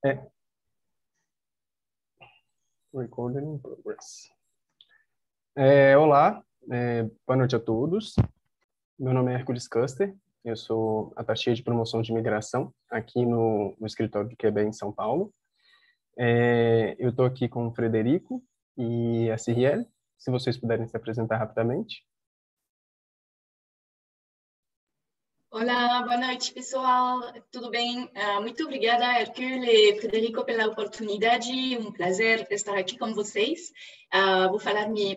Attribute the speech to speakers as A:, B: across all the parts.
A: É, recording in progress. Olá, boa noite a todos. Meu nome é Hércules Custer, eu sou attaché de promoção de imigração aqui no escritório do QB em São Paulo. Eu estou aqui com o Frederico e a Ciriel, se vocês puderem se apresentar rapidamente.
B: Olá, boa noite, pessoal. Tudo bem? Muito obrigada, Hercule e Frederico, pela oportunidade. Um prazer estar aqui com vocês. Vou falar minha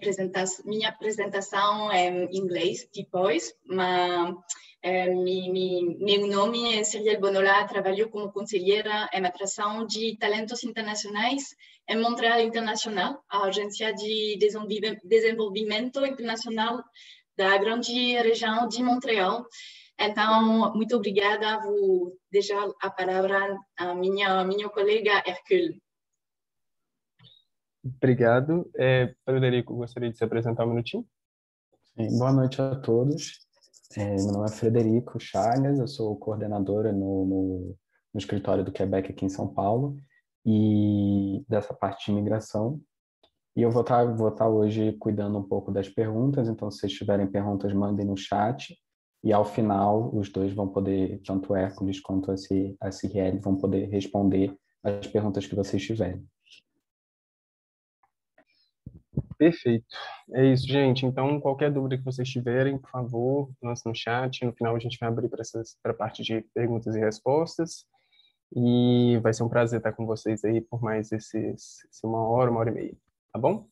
B: apresentação em inglês depois, mas meu nome é Ciriel Bonola, trabalho como conselheira em atração de talentos internacionais em Montreal Internacional, a agência de desenvolvimento internacional da grande região de Montreal. Então, muito obrigada. Vou deixar a palavra à minha colega Hercule.
A: Obrigado. Frederico, gostaria de se apresentar um minutinho?
C: Sim, boa noite a todos. Meu nome é Frederico Chagas, eu sou coordenadora no escritório do Quebec aqui em São Paulo e dessa parte de imigração. E eu vou estar hoje cuidando um pouco das perguntas, então se vocês tiverem perguntas, mandem no chat. E ao final, os dois vão poder, tanto o Hércules quanto a Ciriel, vão poder responder as perguntas que vocês tiverem.
A: Perfeito. É isso, gente. Então, qualquer dúvida que vocês tiverem, por favor, lance no chat. No final, a gente vai abrir para a parte de perguntas e respostas. E vai ser um prazer estar com vocês aí por mais uma hora e meia, tá bom?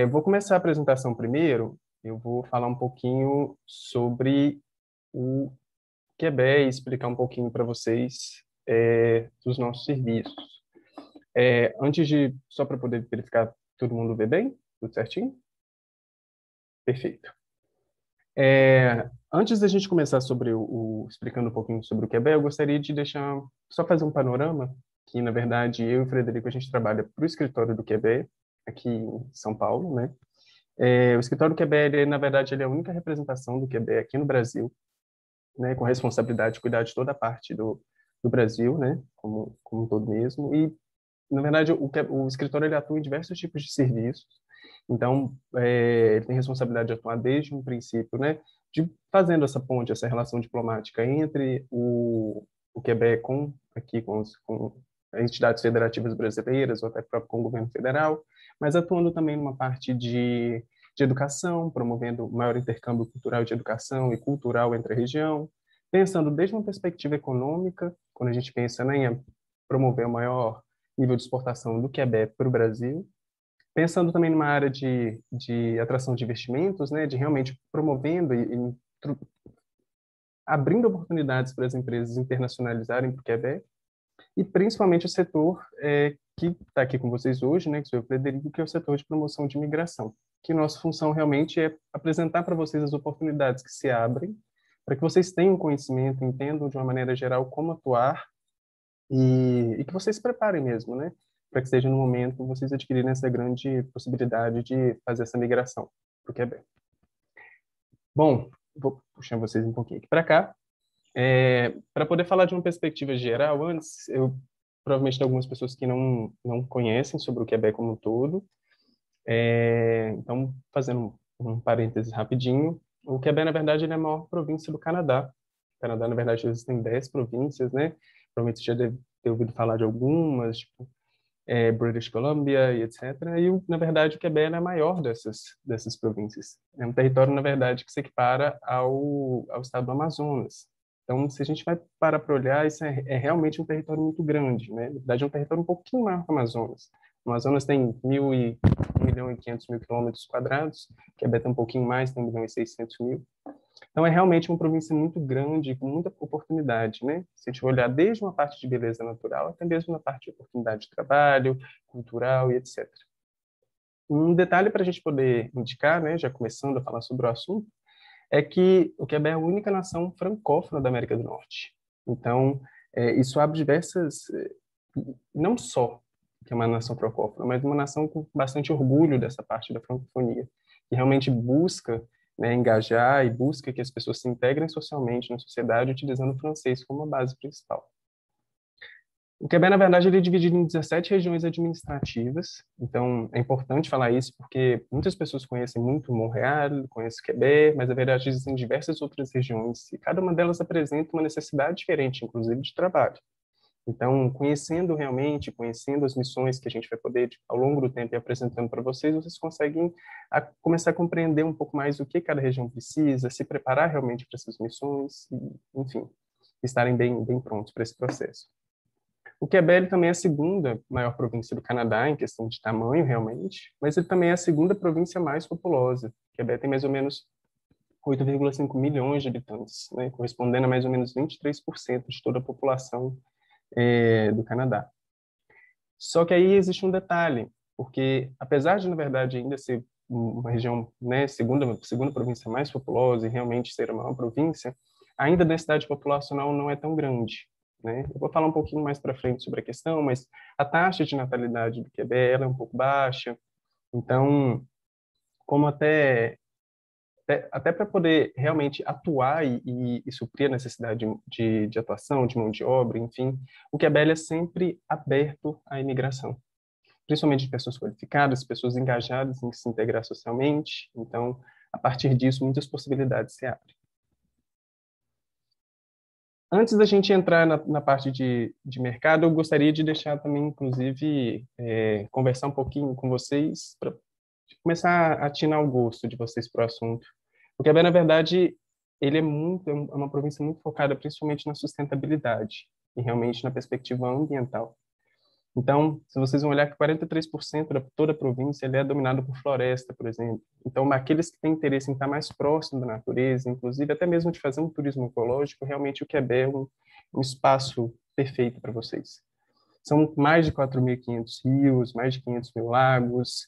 A: Vou começar a apresentação primeiro. Eu vou falar um pouquinho sobre o QBE e explicar um pouquinho para vocês dos nossos serviços. Só para poder verificar, todo mundo vê bem? Tudo certinho? Perfeito. Antes da gente começar sobre explicando um pouquinho sobre o QBE, eu gostaria de só fazer um panorama, que na verdade eu e o Frederico a gente trabalha para o escritório do QBE aqui em São Paulo, né? O escritório do QBE, na verdade, ele é a única representação do QBE aqui no Brasil, né? Com responsabilidade de cuidar de toda a parte do Brasil, né? Como um todo mesmo. E na verdade, o escritório ele atua em diversos tipos de serviços. Então, ele tem responsabilidade de atuar desde um princípio, né, de fazendo essa ponte, essa relação diplomática entre o Quebec com entidades federativas brasileiras ou até próprio com o governo federal, mas atuando também numa parte de educação, promovendo maior intercâmbio cultural de educação e cultural entre a região, pensando desde uma perspectiva econômica, quando a gente pensa, né, em promover o maior nível de exportação do Quebec para o Brasil, pensando também numa área de atração de investimentos, né, de realmente promovendo abrindo oportunidades para as empresas internacionalizarem para o Quebec, e principalmente o setor que está aqui com vocês hoje, né, que sou eu, Frederico, que é o setor de promoção de imigração, que nossa função realmente é apresentar para vocês as oportunidades que se abrem, para que vocês tenham conhecimento, entendam de uma maneira geral como atuar e que vocês se preparem mesmo, né? Para que seja no momento vocês adquirirem essa grande possibilidade de fazer essa migração para o Quebec. Bom, vou puxar vocês um pouquinho aqui para cá. Para poder falar de uma perspectiva geral, antes, provavelmente tem algumas pessoas que não conhecem sobre o Quebec como um todo. Então, fazendo um parênteses rapidinho, o Quebec, na verdade, ele é a maior província do Canadá. O Canadá, na verdade, existem 10 províncias, né? Provavelmente você já deve ter ouvido falar de algumas, tipo British Columbia e etc. E, na verdade, o Quebec é a maior dessas províncias. É um território, na verdade, que se equipara ao estado do Amazonas. Então, se a gente vai parar para olhar, isso é realmente um território muito grande, né? Na verdade, é um território um pouquinho maior que o Amazonas. O Amazonas tem 1.500.000 quilômetros quadrados, Quebec tem um pouquinho mais, tem 1.600.000. Então, é realmente uma província muito grande, com muita oportunidade, né? Se a gente olhar desde uma parte de beleza natural até mesmo uma parte de oportunidade de trabalho, cultural e etc. Um detalhe para a gente poder indicar, né, já começando a falar sobre o assunto, é que o Quebec é a única nação francófona da América do Norte. Então, isso abre não só que é uma nação francófona, mas uma nação com bastante orgulho dessa parte da francofonia, que realmente busca, né, engajar e busca que as pessoas se integrem socialmente na sociedade utilizando o francês como a base principal. O Quebec, na verdade, ele é dividido em 17 regiões administrativas. Então, é importante falar isso porque muitas pessoas conhecem muito Montreal, conhecem Quebec, mas, na verdade, existem diversas outras regiões e cada uma delas apresenta uma necessidade diferente, inclusive de trabalho. Então, conhecendo realmente, conhecendo as missões que a gente vai poder, ao longo do tempo, ir apresentando para vocês, vocês conseguem começar a compreender um pouco mais o que cada região precisa, se preparar realmente para essas missões, e, enfim, estarem bem prontos para esse processo. O Quebec também é a segunda maior província do Canadá, em questão de tamanho, realmente, mas ele também é a segunda província mais populosa. O Quebec tem mais ou menos 8,5 milhões de habitantes, né, correspondendo a mais ou menos 23% de toda a população do Canadá. Só que aí existe um detalhe, porque apesar de, na verdade, ainda ser uma região, né, segunda província mais populosa e realmente ser a maior província, ainda a densidade populacional não é tão grande, né? Eu vou falar um pouquinho mais para frente sobre a questão, mas a taxa de natalidade do Quebec ela é um pouco baixa, então, como até para poder realmente atuar e suprir a necessidade de atuação, de mão de obra, enfim, o Quebec é sempre aberto à imigração, principalmente de pessoas qualificadas, pessoas engajadas em se integrar socialmente. Então, a partir disso, muitas possibilidades se abrem. Antes da gente entrar na parte de mercado, eu gostaria de deixar também, inclusive, conversar um pouquinho com vocês para começar a atinar o gosto de vocês para o assunto. O Quebec, na verdade, ele é uma província muito focada principalmente na sustentabilidade e realmente na perspectiva ambiental. Então, se vocês vão olhar que 43% de toda a província ele é dominado por floresta, por exemplo. Então, aqueles que têm interesse em estar mais próximo da natureza, inclusive até mesmo de fazer um turismo ecológico, realmente o Quebec é um espaço perfeito para vocês. São mais de 4.500 rios, mais de 500 mil lagos,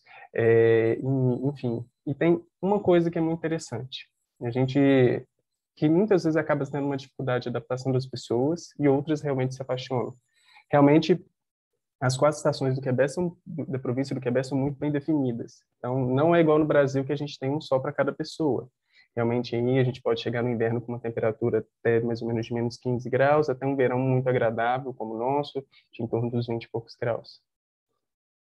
A: enfim. E tem uma coisa que é muito interessante. A gente, que muitas vezes acaba tendo uma dificuldade de adaptação das pessoas e outras realmente se apaixonam. Realmente, as 4 estações da província do Quebec são muito bem definidas. Então, não é igual no Brasil que a gente tem um sol para cada pessoa. Realmente, aí a gente pode chegar no inverno com uma temperatura até mais ou menos de menos 15 graus, até um verão muito agradável, como o nosso, de em torno dos 20 e poucos graus.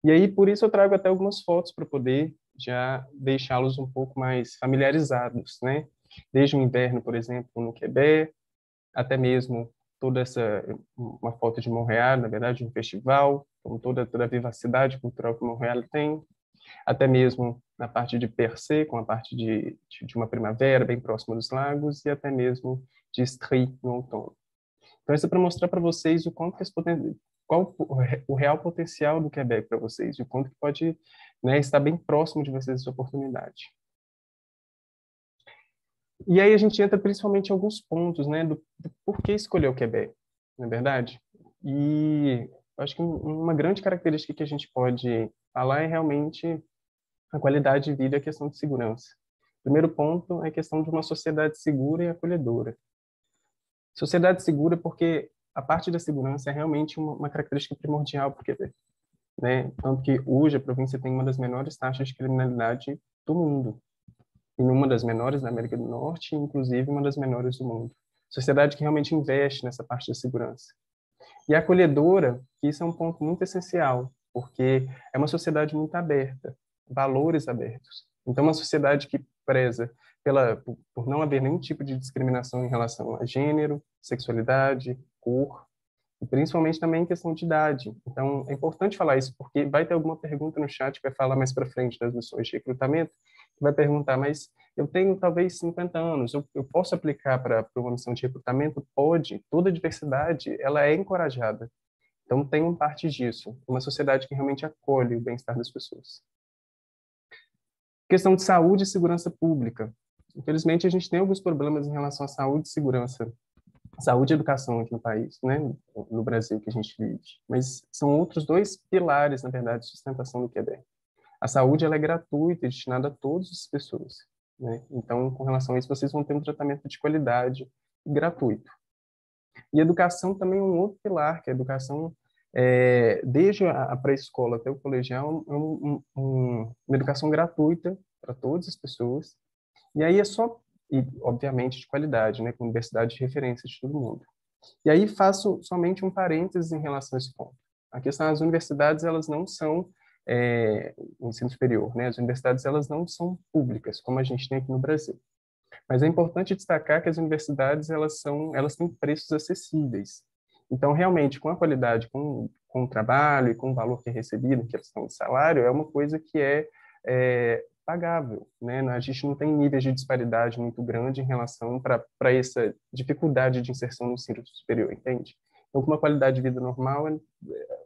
A: E aí, por isso, eu trago até algumas fotos para poder já deixá-los um pouco mais familiarizados, né? Desde o inverno, por exemplo, no Quebec, até mesmo uma foto de Montreal, na verdade, um festival, com toda a vivacidade cultural que Montreal tem, até mesmo na parte de Percé, com a parte de uma primavera bem próxima dos lagos, e até mesmo de Estrie no outono. Então, isso é para mostrar para vocês o quanto que qual o real potencial do Quebec para vocês, e o quanto que pode, né, estar bem próximo de vocês essa oportunidade. E aí a gente entra principalmente em alguns pontos, né, do porquê escolher o Quebec, não é verdade? E acho que uma grande característica que a gente pode falar é realmente a qualidade de vida e a questão de segurança. O primeiro ponto é a questão de uma sociedade segura e acolhedora. Sociedade segura porque a parte da segurança é realmente uma característica primordial para o Quebec, né? Tanto que hoje a província tem uma das menores taxas de criminalidade do mundo, e uma das menores da América do Norte, inclusive uma das menores do mundo. Sociedade que realmente investe nessa parte da segurança. E a acolhedora, que isso é um ponto muito essencial, porque é uma sociedade muito aberta, valores abertos. Então, uma sociedade que preza por não haver nenhum tipo de discriminação em relação a gênero, sexualidade, cor, e principalmente também em questão de idade. Então, é importante falar isso, porque vai ter alguma pergunta no chat que vai falar mais para frente das missões de recrutamento, que vai perguntar, mas eu tenho talvez 50 anos, eu posso aplicar para uma missão de recrutamento? Pode, toda diversidade, ela é encorajada. Então, tem uma parte disso, uma sociedade que realmente acolhe o bem-estar das pessoas. Questão de saúde e segurança pública. Infelizmente, a gente tem alguns problemas em relação à saúde e segurança, saúde e educação aqui no país, né, no Brasil que a gente vive. Mas são outros 2 pilares, na verdade, de sustentação do Quebec. A saúde ela é gratuita e destinada a todas as pessoas, né? Então, com relação a isso, vocês vão ter um tratamento de qualidade gratuito. E educação também é um outro pilar, que é a educação, desde a pré-escola até o colegial, uma educação gratuita para todas as pessoas. E aí e obviamente de qualidade, né, com universidade de referência de todo mundo. E aí faço somente um parênteses em relação a esse ponto. A questão das universidades, elas não são o ensino superior, né? As universidades, elas não são públicas, como a gente tem aqui no Brasil. Mas é importante destacar que as universidades, elas têm preços acessíveis. Então, realmente, com a qualidade, com o trabalho e com o valor que é recebido, em questão de salário, é uma coisa que é pagável, né? A gente não tem níveis de disparidade muito grande em relação para essa dificuldade de inserção no ensino superior, entende? Então, com uma qualidade de vida normal, é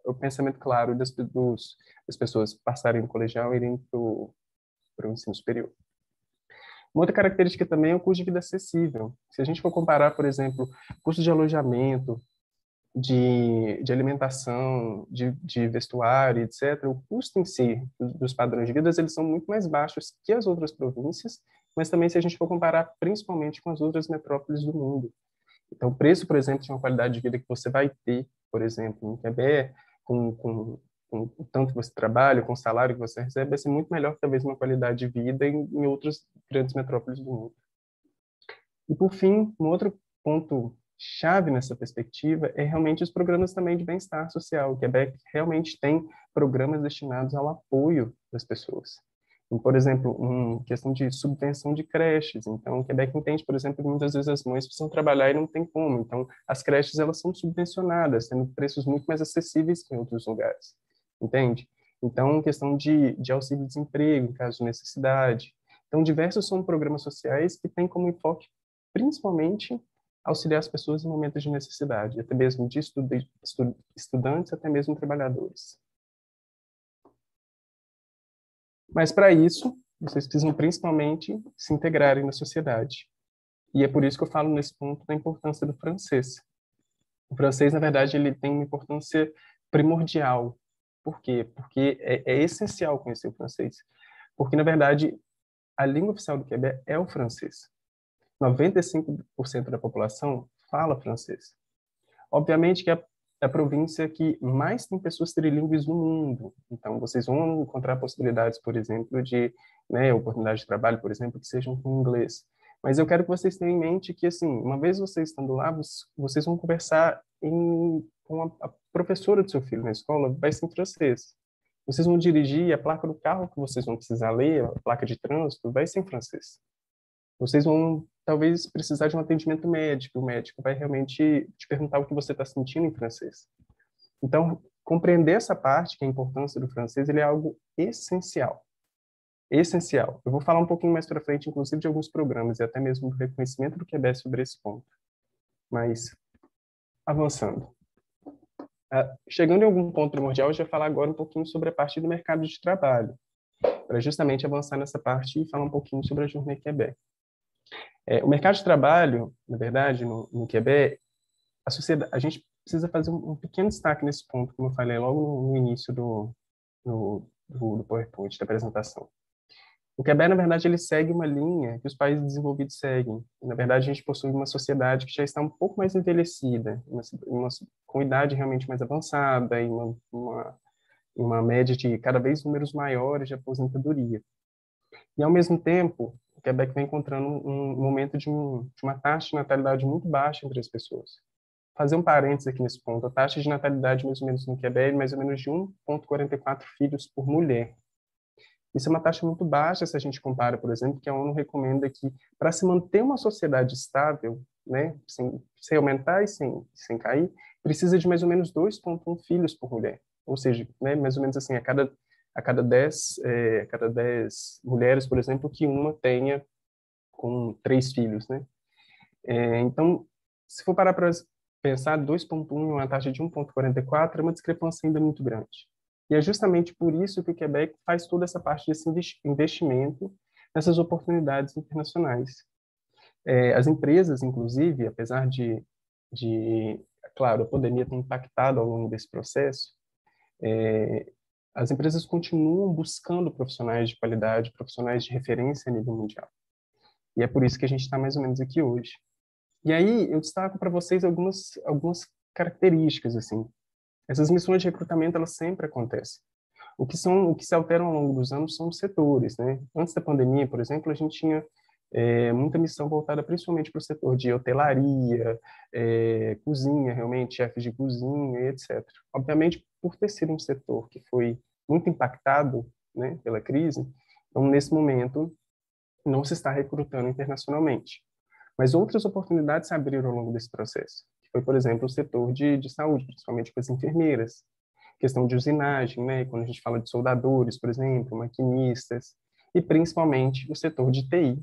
A: o pensamento claro das pessoas passarem do colegial e irem para o ensino superior. Uma outra característica também é o custo de vida acessível. Se a gente for comparar, por exemplo, custo de alojamento, de alimentação, de vestuário, etc., o custo em si dos padrões de vida, eles são muito mais baixos que as outras províncias, mas também se a gente for comparar principalmente com as outras metrópoles do mundo. Então, o preço, por exemplo, de uma qualidade de vida que você vai ter, por exemplo, em Quebec, com o tanto que você trabalha, com o salário que você recebe, vai ser muito melhor que talvez uma qualidade de vida em outras grandes metrópoles do mundo. E, por fim, um outro ponto chave nessa perspectiva é realmente os programas também de bem-estar social. O Quebec realmente tem programas destinados ao apoio das pessoas. Por exemplo, questão de subvenção de creches. Então, o Quebec entende, por exemplo, que muitas vezes as mães precisam trabalhar e não tem como. Então, as creches, elas são subvencionadas, tendo preços muito mais acessíveis que em outros lugares. Entende? Então, questão de auxílio-desemprego, em caso de necessidade. Então, diversos são programas sociais que têm como enfoque, principalmente, auxiliar as pessoas em momentos de necessidade, até mesmo de estudantes, até mesmo trabalhadores. Mas, para isso, vocês precisam principalmente se integrarem na sociedade. E é por isso que eu falo nesse ponto da importância do francês. O francês, na verdade, ele tem uma importância primordial. Por quê? Porque é essencial conhecer o francês. Porque, na verdade, a língua oficial do Quebec é o francês. 95% da população fala francês. Obviamente que é a província que mais tem pessoas trilingües no mundo. Então, vocês vão encontrar possibilidades, por exemplo, de oportunidades de trabalho, por exemplo, que sejam com inglês. Mas eu quero que vocês tenham em mente que, assim, uma vez vocês estando lá, vocês vão conversar com a professora do seu filho na escola, vai ser em francês. Vocês vão dirigir, a placa do carro que vocês vão precisar ler, a placa de trânsito, vai ser em francês. Vocês vão, talvez, precisar de um atendimento médico. O médico vai realmente te perguntar o que você está sentindo em francês. Então, compreender essa parte, que é a importância do francês, ele é algo essencial. Essencial. Eu vou falar um pouquinho mais para frente, inclusive, de alguns programas e até mesmo do reconhecimento do Quebec sobre esse ponto. Mas, avançando. Chegando em algum ponto primordial, eu já vou falar agora um pouquinho sobre a parte do mercado de trabalho, para justamente avançar nessa parte e falar um pouquinho sobre a Journée Québec. O mercado de trabalho, na verdade, no Quebec, a gente precisa fazer um pequeno destaque nesse ponto, como eu falei logo no início do PowerPoint, da apresentação. O Quebec, na verdade, ele segue uma linha que os países desenvolvidos seguem. Na verdade, a gente possui uma sociedade que já está um pouco mais envelhecida, com idade realmente mais avançada e uma média de cada vez números maiores de aposentadoria. E, ao mesmo tempo, o Quebec vem encontrando um momento de uma taxa de natalidade muito baixa entre as pessoas. Fazer um parênteses aqui nesse ponto, a taxa de natalidade, mais ou menos no Quebec, é mais ou menos de 1,44 filhos por mulher. Isso é uma taxa muito baixa se a gente compara, por exemplo, que a ONU recomenda que, para se manter uma sociedade estável, né, sem aumentar e sem cair, precisa de mais ou menos 2,1 filhos por mulher. Ou seja, né, mais ou menos assim, a cada 10 mulheres, por exemplo, que uma tenha com 3 filhos, né? Então, se for parar para pensar, 2,1 uma taxa de 1,44 é uma discrepância ainda muito grande. E é justamente por isso que o Quebec faz toda essa parte desse investimento nessas oportunidades internacionais. As empresas, inclusive, apesar claro, a pandemia ter impactado ao longo desse processo, as empresas continuam buscando profissionais de qualidade, profissionais de referência a nível mundial. E é por isso que a gente está mais ou menos aqui hoje. E aí eu destaco para vocês algumas características, assim. Essas missões de recrutamento, elas sempre acontecem. O que se alteram ao longo dos anos são os setores, né? Antes da pandemia, por exemplo, a gente tinha muita missão voltada principalmente para o setor de hotelaria, cozinha, realmente, chefes de cozinha, etc. Obviamente, por ter sido um setor que foi muito impactado, né, pela crise, então, nesse momento, não se está recrutando internacionalmente. Mas outras oportunidades se abriram ao longo desse processo, que foi, por exemplo, o setor de saúde, principalmente com as enfermeiras, questão de usinagem, né, quando a gente fala de soldadores, por exemplo, maquinistas, e principalmente o setor de TI,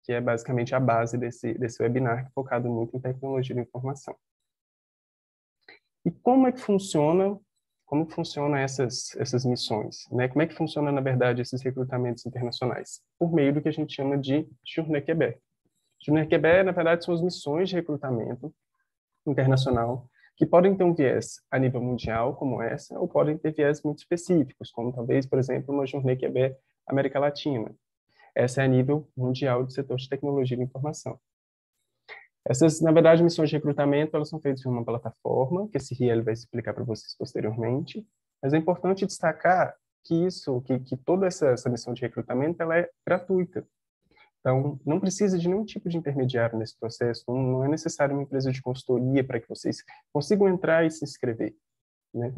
A: que é basicamente a base desse webinar, focado muito em tecnologia da informação. E como que funciona essas missões, né? Como é que funciona, na verdade, esses recrutamentos internacionais? Por meio do que a gente chama de Journée Québec. Journée Québec, na verdade, são as missões de recrutamento internacional que podem ter um viés a nível mundial, como essa, ou podem ter viés muito específicos, como talvez, por exemplo, uma Journée Québec América Latina. Essa é a nível mundial do setor de tecnologia da informação. Essas, na verdade, missões de recrutamento, elas são feitas em uma plataforma, que esse Riel vai explicar para vocês posteriormente, mas é importante destacar que toda essa missão de recrutamento, ela é gratuita. Então, não precisa de nenhum tipo de intermediário nesse processo, não é necessário uma empresa de consultoria para que vocês consigam entrar e se inscrever, né?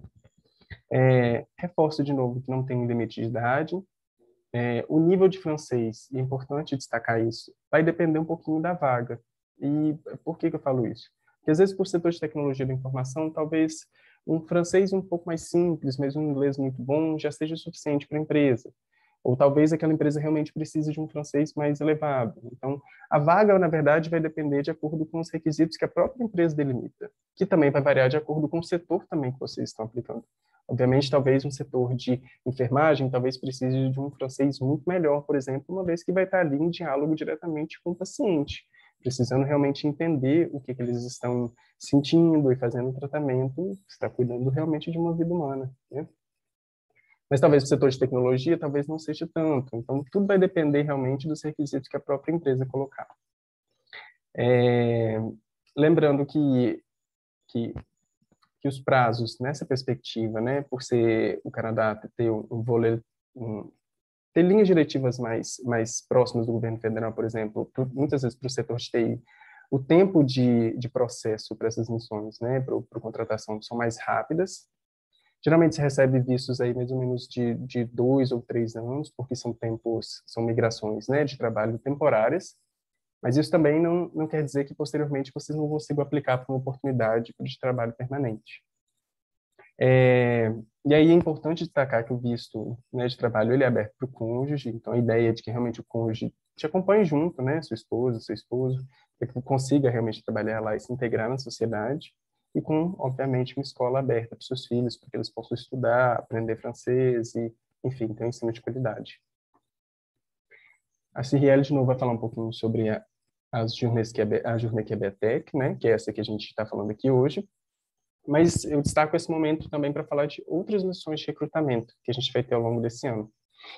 A: Reforço de novo que não tem um limite de idade. O nível de francês, e é importante destacar isso, vai depender um pouquinho da vaga. E por que eu falo isso? Porque às vezes, por setor de tecnologia da informação, talvez um francês um pouco mais simples, mas um inglês muito bom, já seja suficiente para a empresa. Ou talvez aquela empresa realmente precise de um francês mais elevado. Então, a vaga, na verdade, vai depender de acordo com os requisitos que a própria empresa delimita, que também vai variar de acordo com o setor também que vocês estão aplicando. Obviamente, talvez um setor de enfermagem talvez precise de um francês muito melhor, por exemplo, uma vez que vai estar ali em diálogo diretamente com o paciente, precisando realmente entender o que eles estão sentindo e fazendo o tratamento, está cuidando realmente de uma vida humana, né? Mas talvez o setor de tecnologia talvez não seja tanto. Então, tudo vai depender realmente dos requisitos que a própria empresa colocar. Lembrando que os prazos nessa perspectiva, né, por ser o Canadá ter ter linhas diretivas mais próximas do governo federal, por exemplo, muitas vezes para o setor de TI, o tempo de processo para essas missões, né, para contratação, são mais rápidas. Geralmente se recebe vistos aí mais ou menos de 2 ou 3 anos, porque são migrações, né, de trabalho temporárias, mas isso também não quer dizer que posteriormente vocês não consigam aplicar para uma oportunidade de trabalho permanente. E aí é importante destacar que o visto, né, de trabalho ele é aberto para o cônjuge, então a ideia é de que realmente o cônjuge te acompanhe junto, né, sua esposa, seu esposo, para que consiga realmente trabalhar lá e se integrar na sociedade, e com, obviamente, uma escola aberta para os seus filhos, para que eles possam estudar, aprender francês e, enfim, ter um ensino de qualidade. A Cirielle, de novo, vai falar um pouquinho sobre a Journée Québec, né, que é essa que a gente está falando aqui hoje, mas eu destaco esse momento também para falar de outras missões de recrutamento que a gente vai ter ao longo desse ano.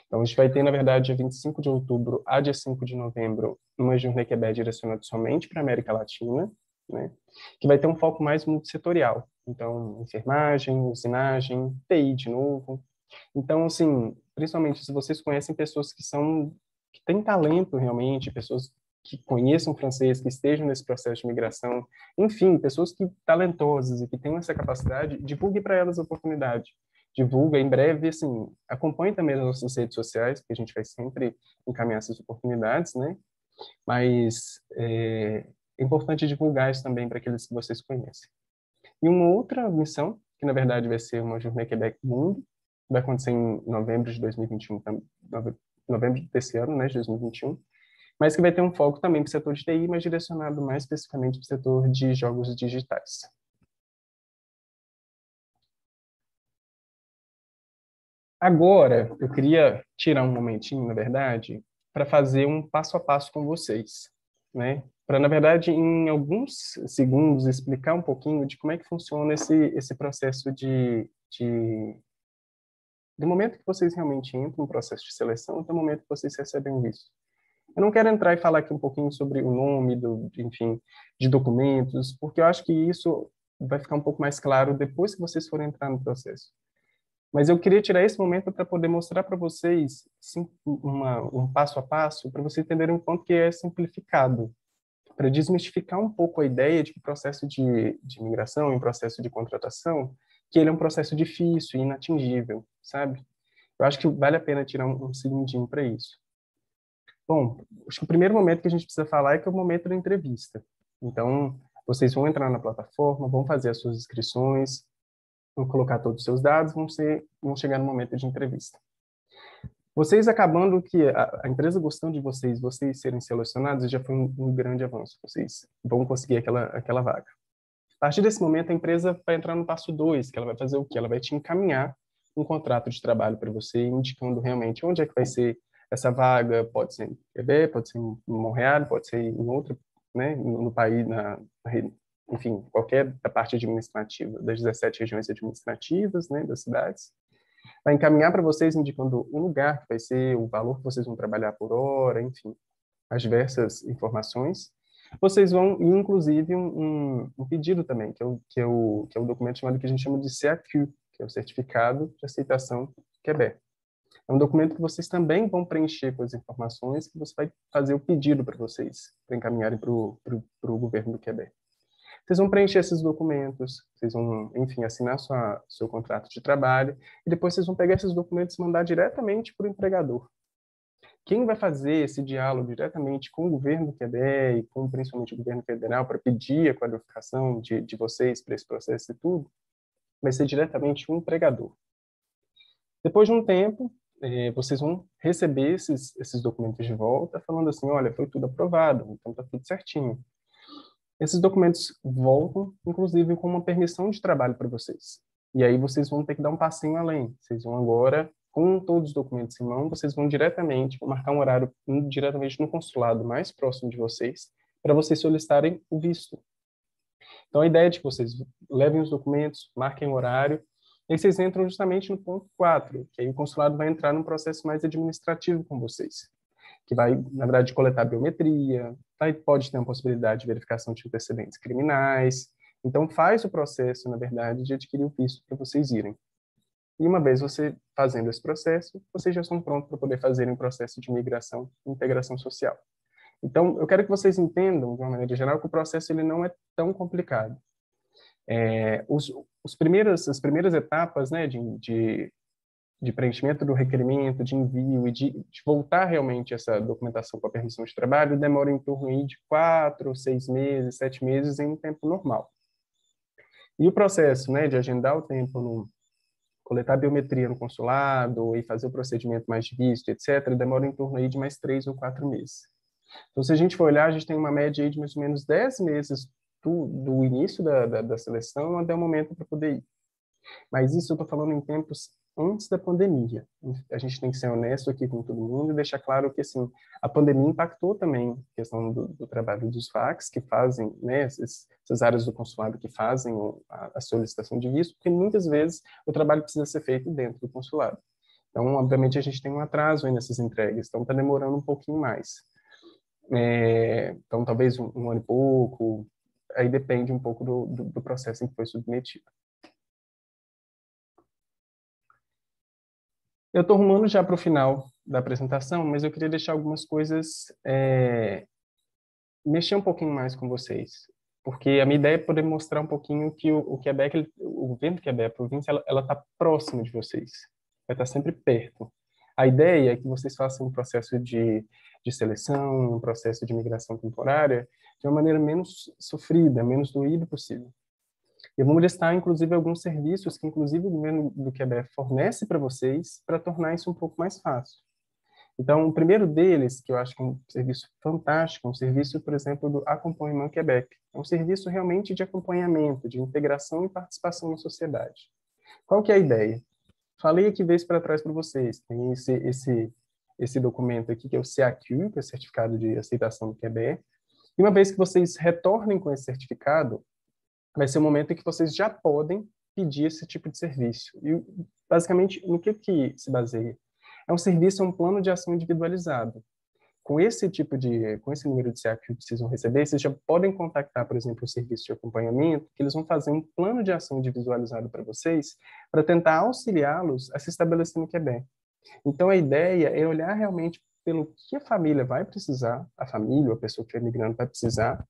A: Então, a gente vai ter, na verdade, dia 25 de outubro a dia 5 de novembro, uma Journée Québec direcionada somente para a América Latina, né, que vai ter um foco mais multissetorial. Então, enfermagem, usinagem, TI de novo. Então, assim, principalmente se vocês conhecem pessoas que têm talento realmente, pessoas que conheçam francês, que estejam nesse processo de migração, enfim, pessoas talentosas e que tenham essa capacidade, divulgue para elas a oportunidade. Divulga em breve, assim, acompanhe também as nossas redes sociais, porque a gente vai sempre encaminhar essas oportunidades, né? Mas é importante divulgar isso também para aqueles que vocês conhecem. E uma outra missão, que na verdade vai ser uma Journée Québec Mundo, vai acontecer em novembro de 2021, novembro desse ano, né, de 2021, mas que vai ter um foco também para o setor de TI, mas direcionado mais especificamente para o setor de jogos digitais. Agora, eu queria tirar um momentinho, na verdade, para fazer um passo a passo com vocês, né? Para, na verdade, em alguns segundos, explicar um pouquinho de como é que funciona esse processo do momento que vocês realmente entram no processo de seleção até o momento que vocês recebem o visto. Eu não quero entrar e falar aqui um pouquinho sobre o nome, enfim, de documentos, porque eu acho que isso vai ficar um pouco mais claro depois que vocês forem entrar no processo. Mas eu queria tirar esse momento para poder mostrar para vocês sim, um passo a passo, para vocês entenderem o quanto que é simplificado, para desmistificar um pouco a ideia de que o processo de migração e o processo de contratação, que ele é um processo difícil e inatingível, sabe? Eu acho que vale a pena tirar um segundinho para isso. Bom, acho que o primeiro momento que a gente precisa falar é que é o momento da entrevista. Então, vocês vão entrar na plataforma, vão fazer as suas inscrições, vão colocar todos os seus dados, vão chegar no momento de entrevista. Vocês acabando que a empresa gostando de vocês serem selecionados, já foi um grande avanço. Vocês vão conseguir aquela vaga. A partir desse momento, a empresa vai entrar no passo 2, que ela vai fazer o quê? Ela vai te encaminhar um contrato de trabalho para você, indicando realmente onde é que vai ser essa vaga. Pode ser em Quebec, pode ser em Montreal, pode ser em outro, né, no país, enfim, qualquer da parte administrativa, das 17 regiões administrativas, né, das cidades. Vai encaminhar para vocês indicando o lugar que vai ser, o valor que vocês vão trabalhar por hora, enfim, as diversas informações. Vocês vão, inclusive, um pedido também, que é o documento chamado que a gente chama de CAQ, que é o Certificado de Aceitação Quebec. É um documento que vocês também vão preencher com as informações que você vai fazer o pedido para vocês, para encaminharem para o governo do Quebec. Vocês vão preencher esses documentos, vocês vão, enfim, assinar seu contrato de trabalho, e depois vocês vão pegar esses documentos e mandar diretamente para o empregador. Quem vai fazer esse diálogo diretamente com o governo do Quebec, e com principalmente o governo federal, para pedir a qualificação de vocês para esse processo e tudo, vai ser diretamente o empregador. Depois de um tempo, vocês vão receber esses documentos de volta, falando assim, olha, foi tudo aprovado, então está tudo certinho. Esses documentos voltam, inclusive, com uma permissão de trabalho para vocês. E aí vocês vão ter que dar um passinho além. Vocês vão agora, com todos os documentos em mão, vocês vão marcar um horário diretamente no consulado mais próximo de vocês, para vocês solicitarem o visto. Então, a ideia é de que vocês levem os documentos, marquem o horário, e aí vocês entram justamente no ponto 4, que aí o consulado vai entrar num processo mais administrativo com vocês, que vai, na verdade, coletar biometria, pode ter uma possibilidade de verificação de antecedentes criminais. Então, faz o processo, na verdade, de adquirir o visto para vocês irem. E uma vez você fazendo esse processo, vocês já estão prontos para poder fazer um processo de migração e integração social. Então, eu quero que vocês entendam, de uma maneira geral, que o processo ele não é tão complicado. As primeiras etapas, né, de preenchimento do requerimento, de envio e de voltar realmente essa documentação com a permissão de trabalho demora em torno aí de 4, 6 meses, 7 meses em um tempo normal. E o processo, né, de agendar o tempo, coletar biometria no consulado e fazer o procedimento mais de visto, etc., demora em torno aí de mais 3 ou 4 meses. Então, se a gente for olhar, a gente tem uma média aí de mais ou menos 10 meses do início da seleção até o momento para poder ir. Mas isso eu estou falando em tempos antes da pandemia. A gente tem que ser honesto aqui com todo mundo e deixar claro que, assim, a pandemia impactou também a questão do trabalho dos FACs, que fazem, né, essas áreas do consulado que fazem a solicitação de visto, porque muitas vezes o trabalho precisa ser feito dentro do consulado. Então, obviamente, a gente tem um atraso aí nessas entregas, então está demorando um pouquinho mais. Então, talvez um ano e pouco, aí depende um pouco do processo em que foi submetido. Eu estou rumando já para o final da apresentação, mas eu queria deixar algumas coisas, mexer um pouquinho mais com vocês, porque a minha ideia é poder mostrar um pouquinho que o Quebec, o governo do Quebec, a província, ela está próxima de vocês, vai estar sempre perto. A ideia é que vocês façam um processo de seleção, um processo de migração temporária, de uma maneira menos sofrida, menos doída possível. Eu vou listar, inclusive, alguns serviços que, inclusive, o governo do Quebec fornece para vocês para tornar isso um pouco mais fácil. Então, o primeiro deles, que eu acho que é um serviço fantástico, é um serviço, por exemplo, do Acompanhement Quebec. É um serviço realmente de acompanhamento, de integração e participação na sociedade. Qual que é a ideia? Falei aqui vez para trás para vocês, tem esse documento aqui, que é o CAQ, que é o Certificado de Aceitação do Quebec. E uma vez que vocês retornem com esse certificado, vai ser o momento em que vocês já podem pedir esse tipo de serviço. E, basicamente, no que se baseia? É um serviço, é um plano de ação individualizado. com esse número de CAQ que precisam receber, vocês já podem contactar, por exemplo, o serviço de acompanhamento, que eles vão fazer um plano de ação individualizado para vocês, para tentar auxiliá-los a se estabelecer no Quebec. Então, a ideia é olhar realmente pelo que a família vai precisar, a família, a pessoa que está migrando vai precisar,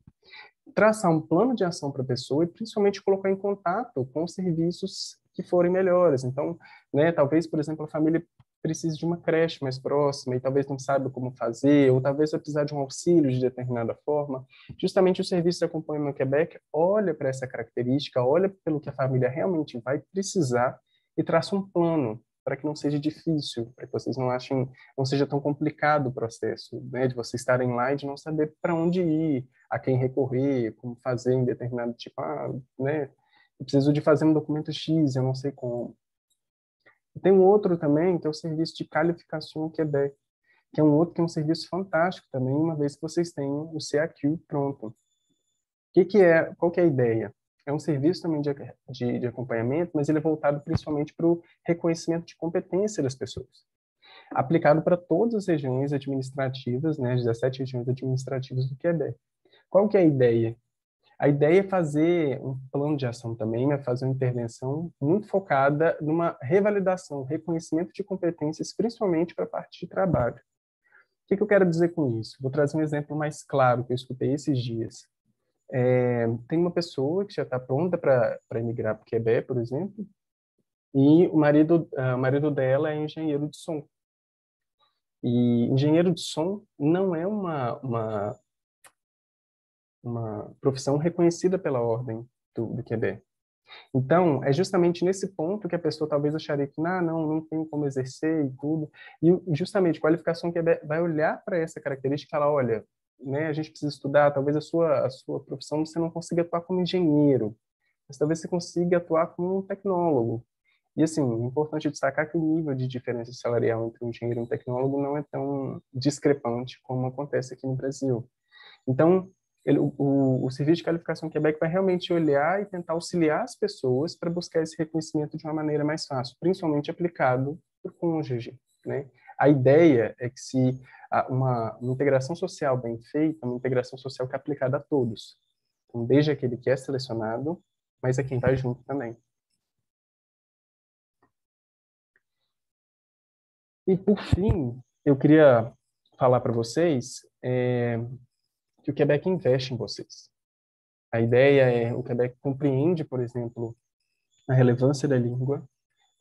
A: traçar um plano de ação para a pessoa e principalmente colocar em contato com os serviços que forem melhores. Então, né, talvez, por exemplo, a família precise de uma creche mais próxima e talvez não saiba como fazer, ou talvez vai precisar de um auxílio de determinada forma. Justamente o Serviço de Acompanhamento no Quebec olha para essa característica, olha pelo que a família realmente vai precisar e traça um plano para que não seja difícil, para que vocês não achem, não seja tão complicado o processo, né, de vocês estarem lá e de não saber para onde ir, a quem recorrer, como fazer em determinado tipo, né, eu preciso de fazer um documento X, eu não sei como. Tem um outro também, que é o Serviço de Qualificação Quebec, que é um outro que é um serviço fantástico também, uma vez que vocês têm o CAQ pronto. Qual que é a ideia? É um serviço também de acompanhamento, mas ele é voltado principalmente para o reconhecimento de competência das pessoas. Aplicado para todas as regiões administrativas, né, 17 regiões administrativas do Quebec. Qual que é a ideia? A ideia é fazer um plano de ação também, é fazer uma intervenção muito focada numa revalidação, reconhecimento de competências, principalmente para a parte de trabalho. O que eu quero dizer com isso? Vou trazer um exemplo mais claro que eu escutei esses dias. Tem uma pessoa que já está pronta para emigrar para o Quebec, por exemplo, e o marido dela é engenheiro de som. E engenheiro de som não é uma profissão reconhecida pela ordem do Quebec. Então, é justamente nesse ponto que a pessoa talvez acharia que não tem como exercer e tudo. E justamente, qualificação Quebec vai olhar para essa característica e falar, olha, né, a gente precisa estudar, talvez a sua profissão você não consiga atuar como engenheiro, mas talvez você consiga atuar como um tecnólogo. E, assim, é importante destacar que o nível de diferença salarial entre um engenheiro e um tecnólogo não é tão discrepante como acontece aqui no Brasil. Então, o Serviço de Qualificação Quebec vai realmente olhar e tentar auxiliar as pessoas para buscar esse reconhecimento de uma maneira mais fácil, principalmente aplicado por cônjuge, né? A ideia é que se uma integração social bem feita, uma integração social que é aplicada a todos, então, desde aquele que é selecionado, mas a quem vai junto também. E, por fim, eu queria falar para vocês que o Quebec investe em vocês. A ideia é, o Quebec compreende, por exemplo, a relevância da língua,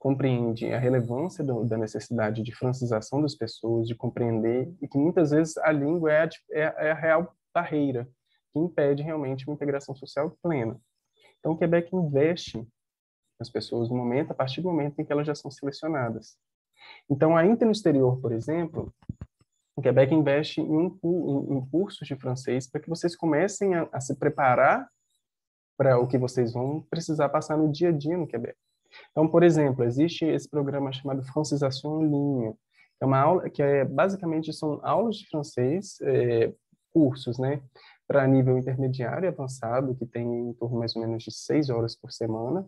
A: compreende a relevância da necessidade de francização das pessoas, de compreender, e que muitas vezes a língua é a real barreira que impede realmente uma integração social plena. Então, o Quebec investe nas pessoas no momento, a partir do momento em que elas já são selecionadas. Então, ainda no exterior, por exemplo, o Quebec investe em cursos de francês para que vocês comecem a se preparar para o que vocês vão precisar passar no dia a dia no Quebec. Então, por exemplo, existe esse programa chamado Francização em Linha, que é uma aula que basicamente são aulas de francês, cursos, né, para nível intermediário e avançado, que tem em torno mais ou menos de 6 horas por semana,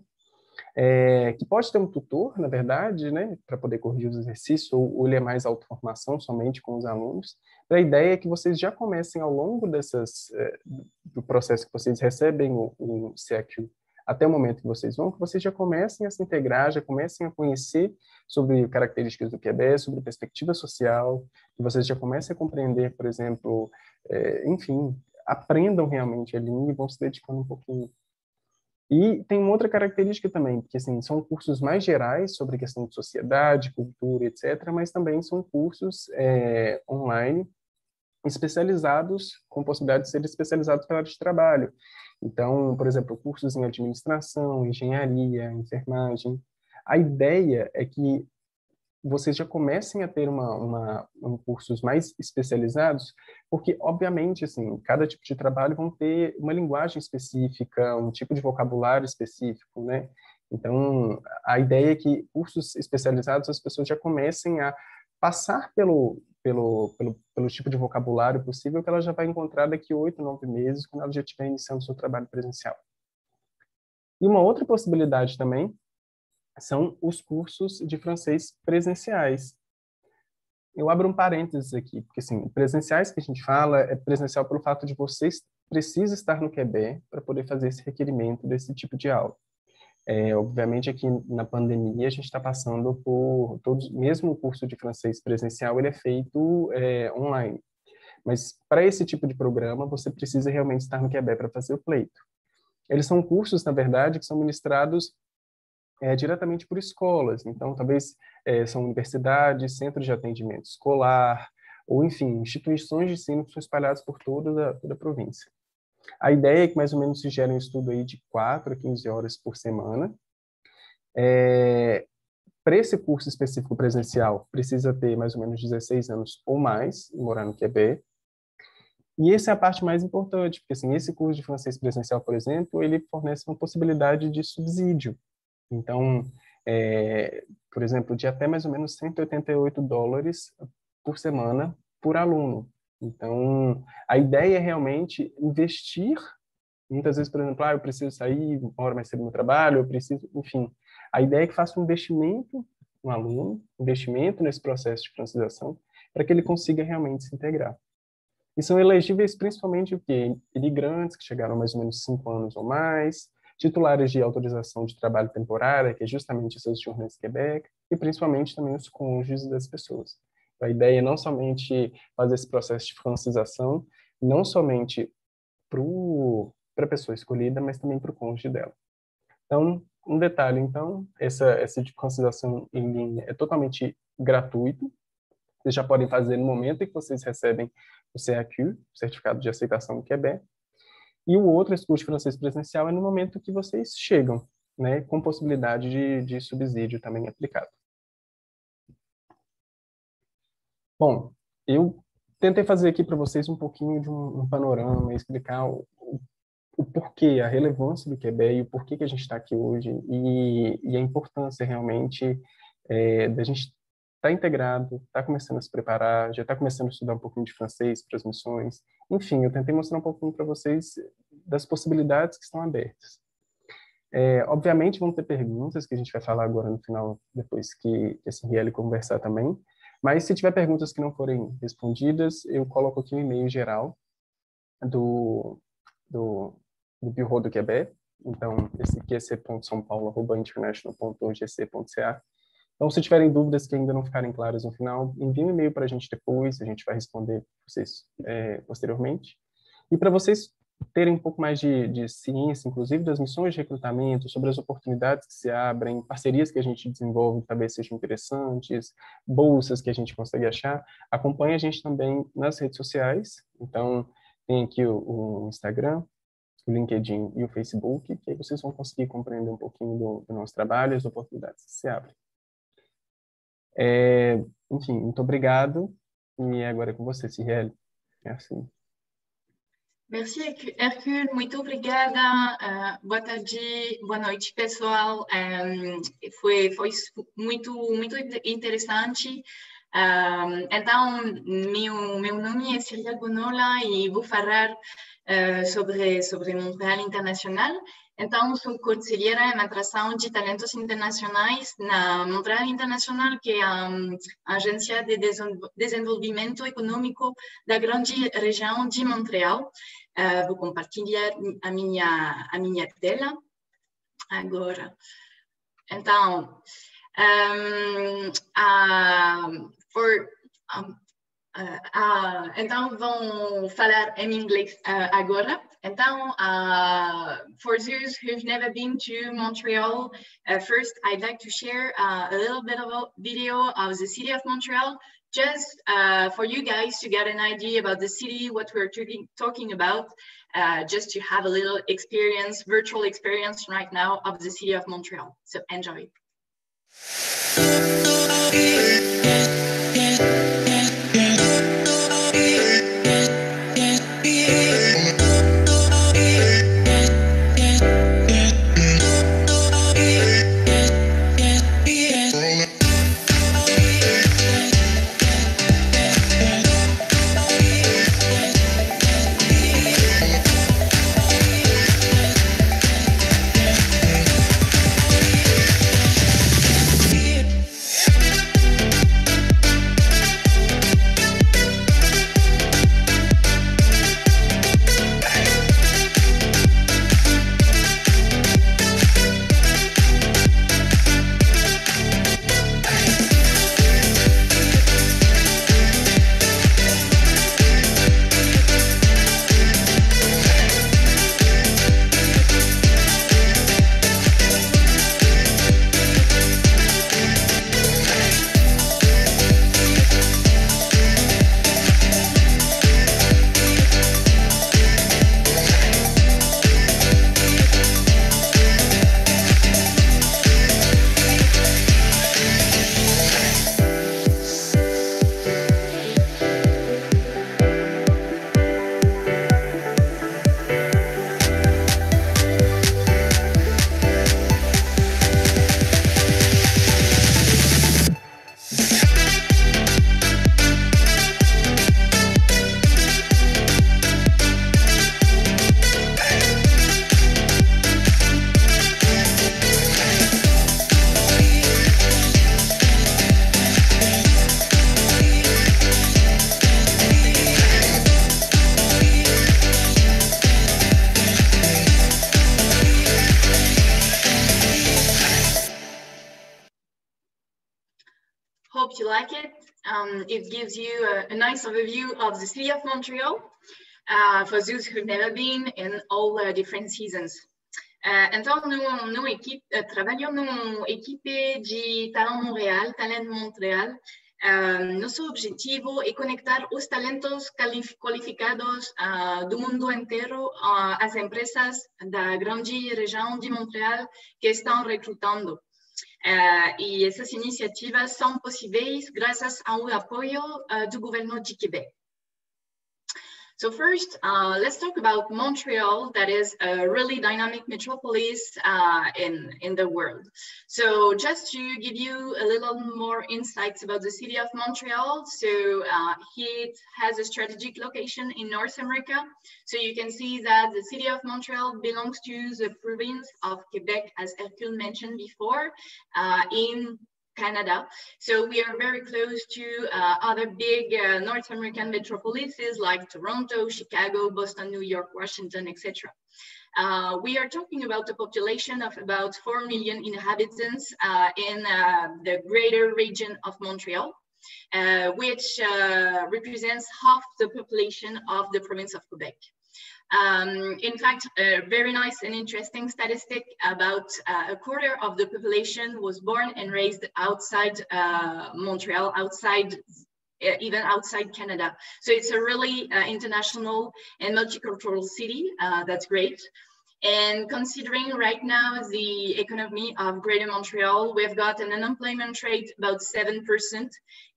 A: que pode ter um tutor, na verdade, né, para poder corrigir os exercícios, ou ele é mais autoformação somente com os alunos. A ideia é que vocês já comecem ao longo do processo que vocês recebem o CAQ, até o momento que vocês vão, que vocês já comecem a se integrar, já comecem a conhecer sobre características do Quebec, sobre perspectiva social, que vocês já comecem a compreender, por exemplo, enfim, aprendam realmente a língua e vão se dedicando um pouquinho. E tem uma outra característica também, que assim, são cursos mais gerais sobre questão de sociedade, cultura, etc., mas também são cursos online especializados, com possibilidade de ser especializados para a área de trabalho. Então, por exemplo, cursos em administração, engenharia, enfermagem. A ideia é que vocês já comecem a ter cursos mais especializados, porque, obviamente, assim, cada tipo de trabalho vão ter uma linguagem específica, um tipo de vocabulário específico, né? Então, a ideia é que cursos especializados as pessoas já comecem a passar pelo tipo de vocabulário possível que ela já vai encontrar daqui 8, 9 meses, quando ela já estiver iniciando o seu trabalho presencial. E uma outra possibilidade também são os cursos de francês presenciais. Eu abro um parênteses aqui, porque assim, presenciais que a gente fala é presencial pelo fato de vocês precisam estar no QB para poder fazer esse requerimento desse tipo de aula. Obviamente aqui na pandemia a gente está passando por todos, mesmo o curso de francês presencial ele é feito online, mas para esse tipo de programa você precisa realmente estar no QB para fazer o pleito. Eles são cursos, na verdade, que são ministrados diretamente por escolas, então talvez são universidades, centros de atendimento escolar, ou enfim, instituições de ensino que são espalhadas por toda a província. A ideia é que mais ou menos se gere um estudo aí de 4 a 15 horas por semana. Para esse curso específico presencial, precisa ter mais ou menos 16 anos ou mais, e morar no QB. E essa é a parte mais importante, porque assim, esse curso de francês presencial, por exemplo, ele fornece uma possibilidade de subsídio. Então, por exemplo, de até mais ou menos $188 por semana por aluno. Então, a ideia é realmente investir, muitas vezes, por exemplo, eu preciso sair uma hora mais cedo do meu trabalho, eu preciso, enfim. A ideia é que faça um investimento no aluno, investimento nesse processo de francização, para que ele consiga realmente se integrar. E são elegíveis principalmente o quê? Imigrantes que chegaram a mais ou menos 5 anos ou mais, titulares de autorização de trabalho temporária, que é justamente essas Journées Québec, e principalmente também os cônjuges das pessoas. A ideia é não somente fazer esse processo de francização, não somente para a pessoa escolhida, mas também para o cônjuge dela. Então, um detalhe, então, essa de francização em linha é totalmente gratuito. Vocês já podem fazer no momento em que vocês recebem o CAQ, o Certificado de Aceitação do Québec. E o outro, esse curso de francês presencial, é no momento que vocês chegam, né, com possibilidade de subsídio também aplicado. Bom, eu tentei fazer aqui para vocês um pouquinho de um panorama, explicar o porquê, a relevância do QB e o porquê que a gente está aqui hoje e a importância realmente da gente estar integrado, estar começando a se preparar, já está começando a estudar um pouquinho de francês para as missões. Enfim, eu tentei mostrar um pouquinho para vocês das possibilidades que estão abertas. Obviamente vão ter perguntas que a gente vai falar agora no final, depois que esse Riele conversar também. Mas se tiver perguntas que não forem respondidas, eu coloco aqui um e-mail geral do Bureau do Québec. Então, esse qc.saopaulo@international.gc.ca. Então, se tiverem dúvidas que ainda não ficarem claras no final, enviem um e-mail para a gente depois, a gente vai responder vocês posteriormente. E para vocês terem um pouco mais de ciência, inclusive das missões de recrutamento, sobre as oportunidades que se abrem, parcerias que a gente desenvolve que talvez sejam interessantes, bolsas que a gente consegue achar, acompanhe a gente também nas redes sociais. Então, tem aqui o Instagram, o LinkedIn e o Facebook, que aí vocês vão conseguir compreender um pouquinho do nosso trabalho e as oportunidades que se abrem. Enfim, muito obrigado. E agora é com você, Cirielle. Merci.
B: Merci, Hercule. Muito obrigada. Boa tarde, boa noite, pessoal. Foi muito interessante. Então, meu nome é Cirielle Bonola e vou falar sobre Montreal Internacional. Então, sou conselheira em atração de talentos internacionais na Montreal Internacional, que é a agência de desenvolvimento econômico da grande região de Montreal. Vou compartilhar a minha tela agora. Então, então vão falar em inglês agora. Então, for those who've never been to Montreal, first I'd like to share a little bit of a video of the city of Montreal, just for you guys to get an idea about the city, what we're talking about, just to have a little experience, virtual experience right now of the city of Montreal. So enjoy. Hope you like it. It gives you a nice overview of the city of Montreal for those who've never been in all the different seasons. Então, trabalhamos numa equipe de Talent Montréal. Nosso objetivo é conectar os talentos qualificados do mundo inteiro às empresas da grande região de Montreal que estão recrutando. E essas iniciativas são possíveis graças ao apoio do governo de Quebec. So first, let's talk about Montreal, that is a really dynamic metropolis in the world. So just to give you a little more insights about the city of Montreal, so it has a strategic location in North America. So you can see that the city of Montreal belongs to the province of Quebec, as Hercule mentioned before, in Canada. So we are very close to other big North American metropolises like Toronto, Chicago, Boston, New York, Washington, etc. We are talking about a population of about 4 million inhabitants in the greater region of Montreal, which represents half the population of the province of Quebec. In fact, a very nice and interesting statistic about a quarter of the population was born and raised outside Montreal, even outside Canada. So it's a really international and multicultural city. That's great. And considering right now the economy of Greater Montreal, we've got an unemployment rate about 7%.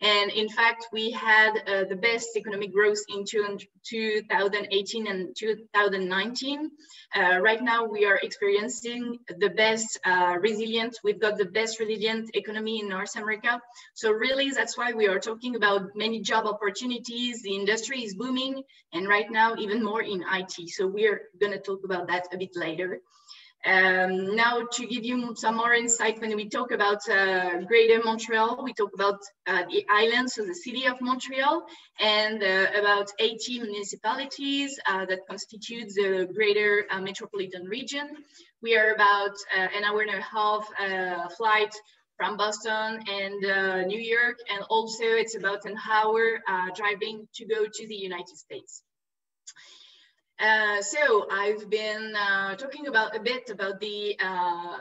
B: And in fact, we had the best economic growth in 2018 and 2019. Right now, we are experiencing the best we've got the best resilient economy in North America. So really, that's why we are talking about many job opportunities. The industry is booming, and right now, even more in IT. So we're going to talk about that a bit later. Now, to give you some more insight, when we talk about Greater Montreal, we talk about the island, so the city of Montreal, and about 80 municipalities that constitute the Greater Metropolitan Region. We are about an hour and a half flight from Boston and New York, and also it's about an hour driving to go to the United States. So I've been talking a bit about the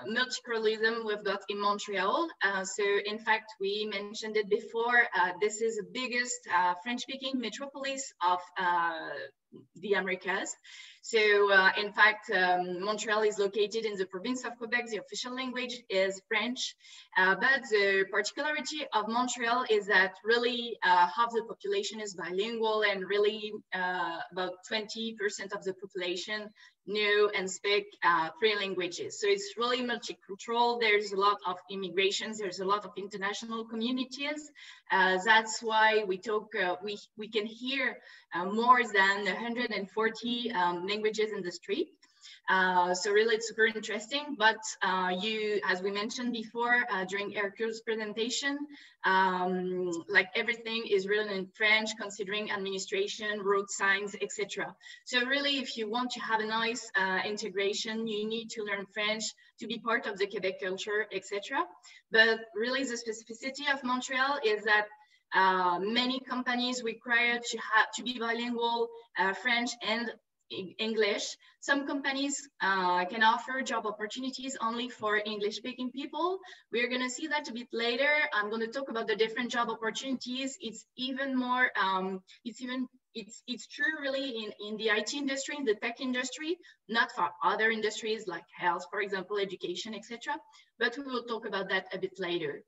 B: multiculturalism we've got in Montreal. So in fact, we mentioned it before, this is the biggest French-speaking metropolis of the Americas. So in fact, Montreal is located in the province of Quebec. The official language is French, but the particularity of Montreal is that really half the population is bilingual, and really about 20% of the population know and speak 3 languages. So it's really multicultural. There's a lot of immigrations. There's a lot of international communities. That's why we talk, we can hear more than 140 languages in the street. So really it's super interesting, but as we mentioned before during Hercule's presentation, like everything is written in French, considering administration, road signs, etc. So really, if you want to have a nice integration, you need to learn French to be part of the Quebec culture, etc. But really the specificity of Montreal is that many companies require to be bilingual, French and English. Some companies can offer job opportunities only for English-speaking people. We're going to see that a bit later. I'm going to talk about the different job opportunities. It's even more, it's true really in the IT industry, in the tech industry, not for other industries like health, for example, education, etc. But we will talk about that a bit later.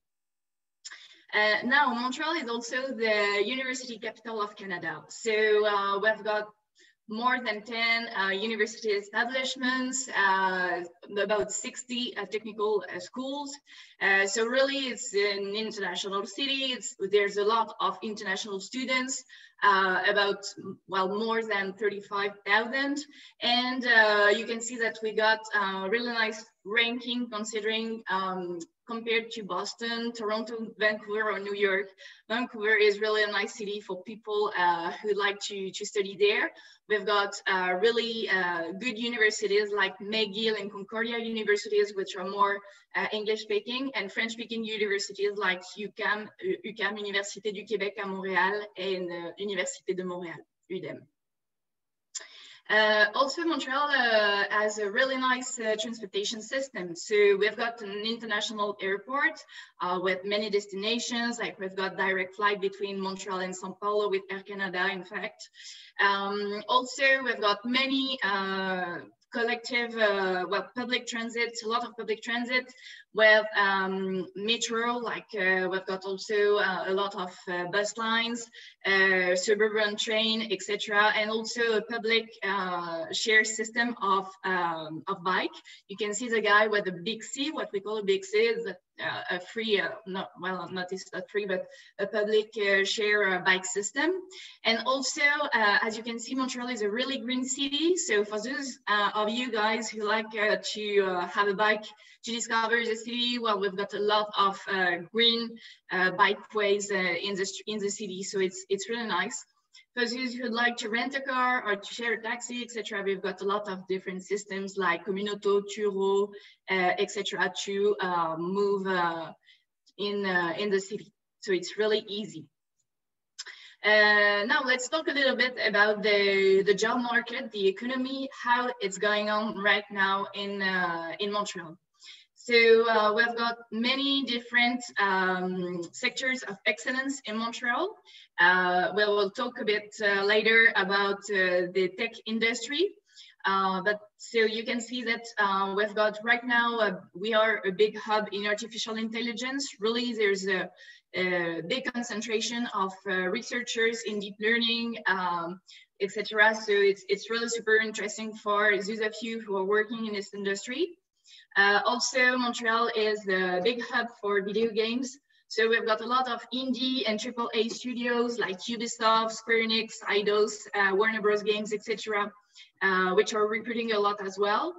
B: Now, Montreal is also the university capital of Canada. So we've got more than 10 university establishments, about 60 technical schools. So really it's an international city. There's a lot of international students, about, well, more than 35,000. And you can see that we got really nice ranking considering compared to Boston, Toronto, Vancouver, or New York. Vancouver is really a nice city for people who like to study there. We've got really good universities like McGill and Concordia universities, which are more English-speaking, and French-speaking universities like UQAM, Université du Québec à Montréal, and Université de Montréal, UDEM. Also, Montreal has a really nice transportation system. So we've got an international airport with many destinations. Like we've got direct flight between Montreal and São Paulo with Air Canada, in fact. Also, we've got many collective, public transit, a lot of public transit with metro, like we've got also a lot of bus lines, suburban train, etc., and also a public share system of bike. You can see the guy with the big C, what we call a big C, is a free, not free, but a public share bike system. And also, as you can see, Montreal is a really green city. So for those of you guys who like to have a bike to discover the city, well, we've got a lot of green bikeways in the city. So it's really nice. For those who would like to rent a car or to share a taxi, etc., we've got a lot of different systems like Communauto, Turo, etc., to move in the city. So it's really easy. Now let's talk a little bit about the job market, the economy, how it's going on right now in Montreal. So we've got many different sectors of excellence in Montreal. We will talk a bit later about the tech industry. But so you can see that we've got right now, we are a big hub in artificial intelligence. Really, there's a big concentration of researchers in deep learning, etc. So it's really super interesting for those of you who are working in this industry. Also, Montreal is the big hub for video games. So we've got a lot of indie and AAA studios like Ubisoft, Square Enix, Eidos, Warner Bros. Games, etc., which are recruiting a lot as well.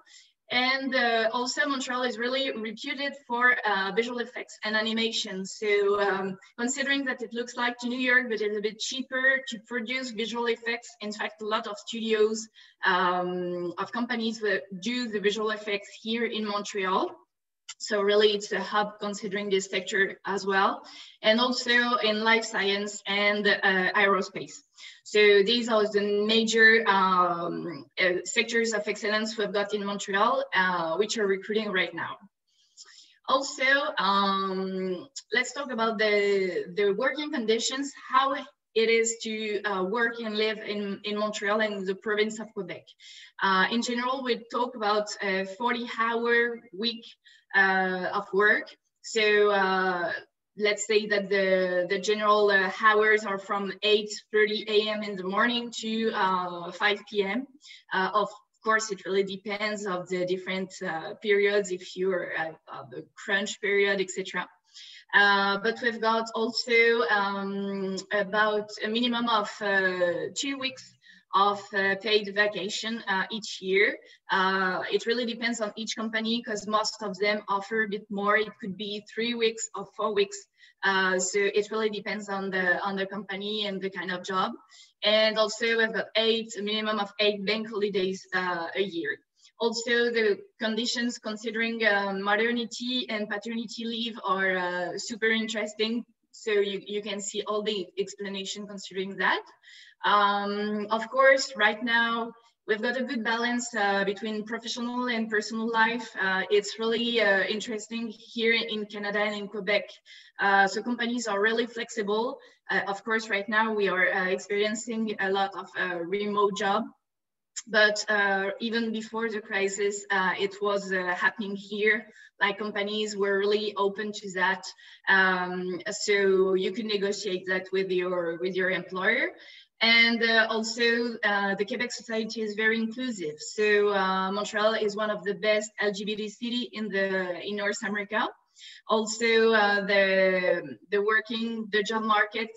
B: And also Montreal is really reputed for visual effects and animation. So considering that it looks like to New York, but it's a bit cheaper to produce visual effects. In fact, a lot of studios of companies that do the visual effects here in Montreal. So really it's a hub considering this sector as well. And also in life science and aerospace. So these are the major sectors of excellence we've got in Montreal, which are recruiting right now. Also, let's talk about the working conditions, how it is to work and live in Montreal and the province of Quebec. In general, we talk about a 40-hour week of work. So let's say that the general hours are from 8:30 a.m. in the morning to 5 p.m. Of course, it really depends on the different periods, if you're at the crunch period, etc. But we've got also about a minimum of 2 weeks of paid vacation each year. It really depends on each company because most of them offer a bit more. It could be 3 weeks or 4 weeks. So it really depends on the company and the kind of job. And also we've got a minimum of 8 bank holidays a year. Also, the conditions considering maternity and paternity leave are super interesting. So you can see all the explanation considering that. Of course, right now, we've got a good balance between professional and personal life. It's really interesting here in Canada and in Quebec. So companies are really flexible. Of course, right now we are experiencing a lot of remote job. But even before the crisis, it was happening here. Like companies were really open to that. So you can negotiate that with your employer. And also the Quebec society is very inclusive. So Montreal is one of the best LGBT city in North America. Also, the job market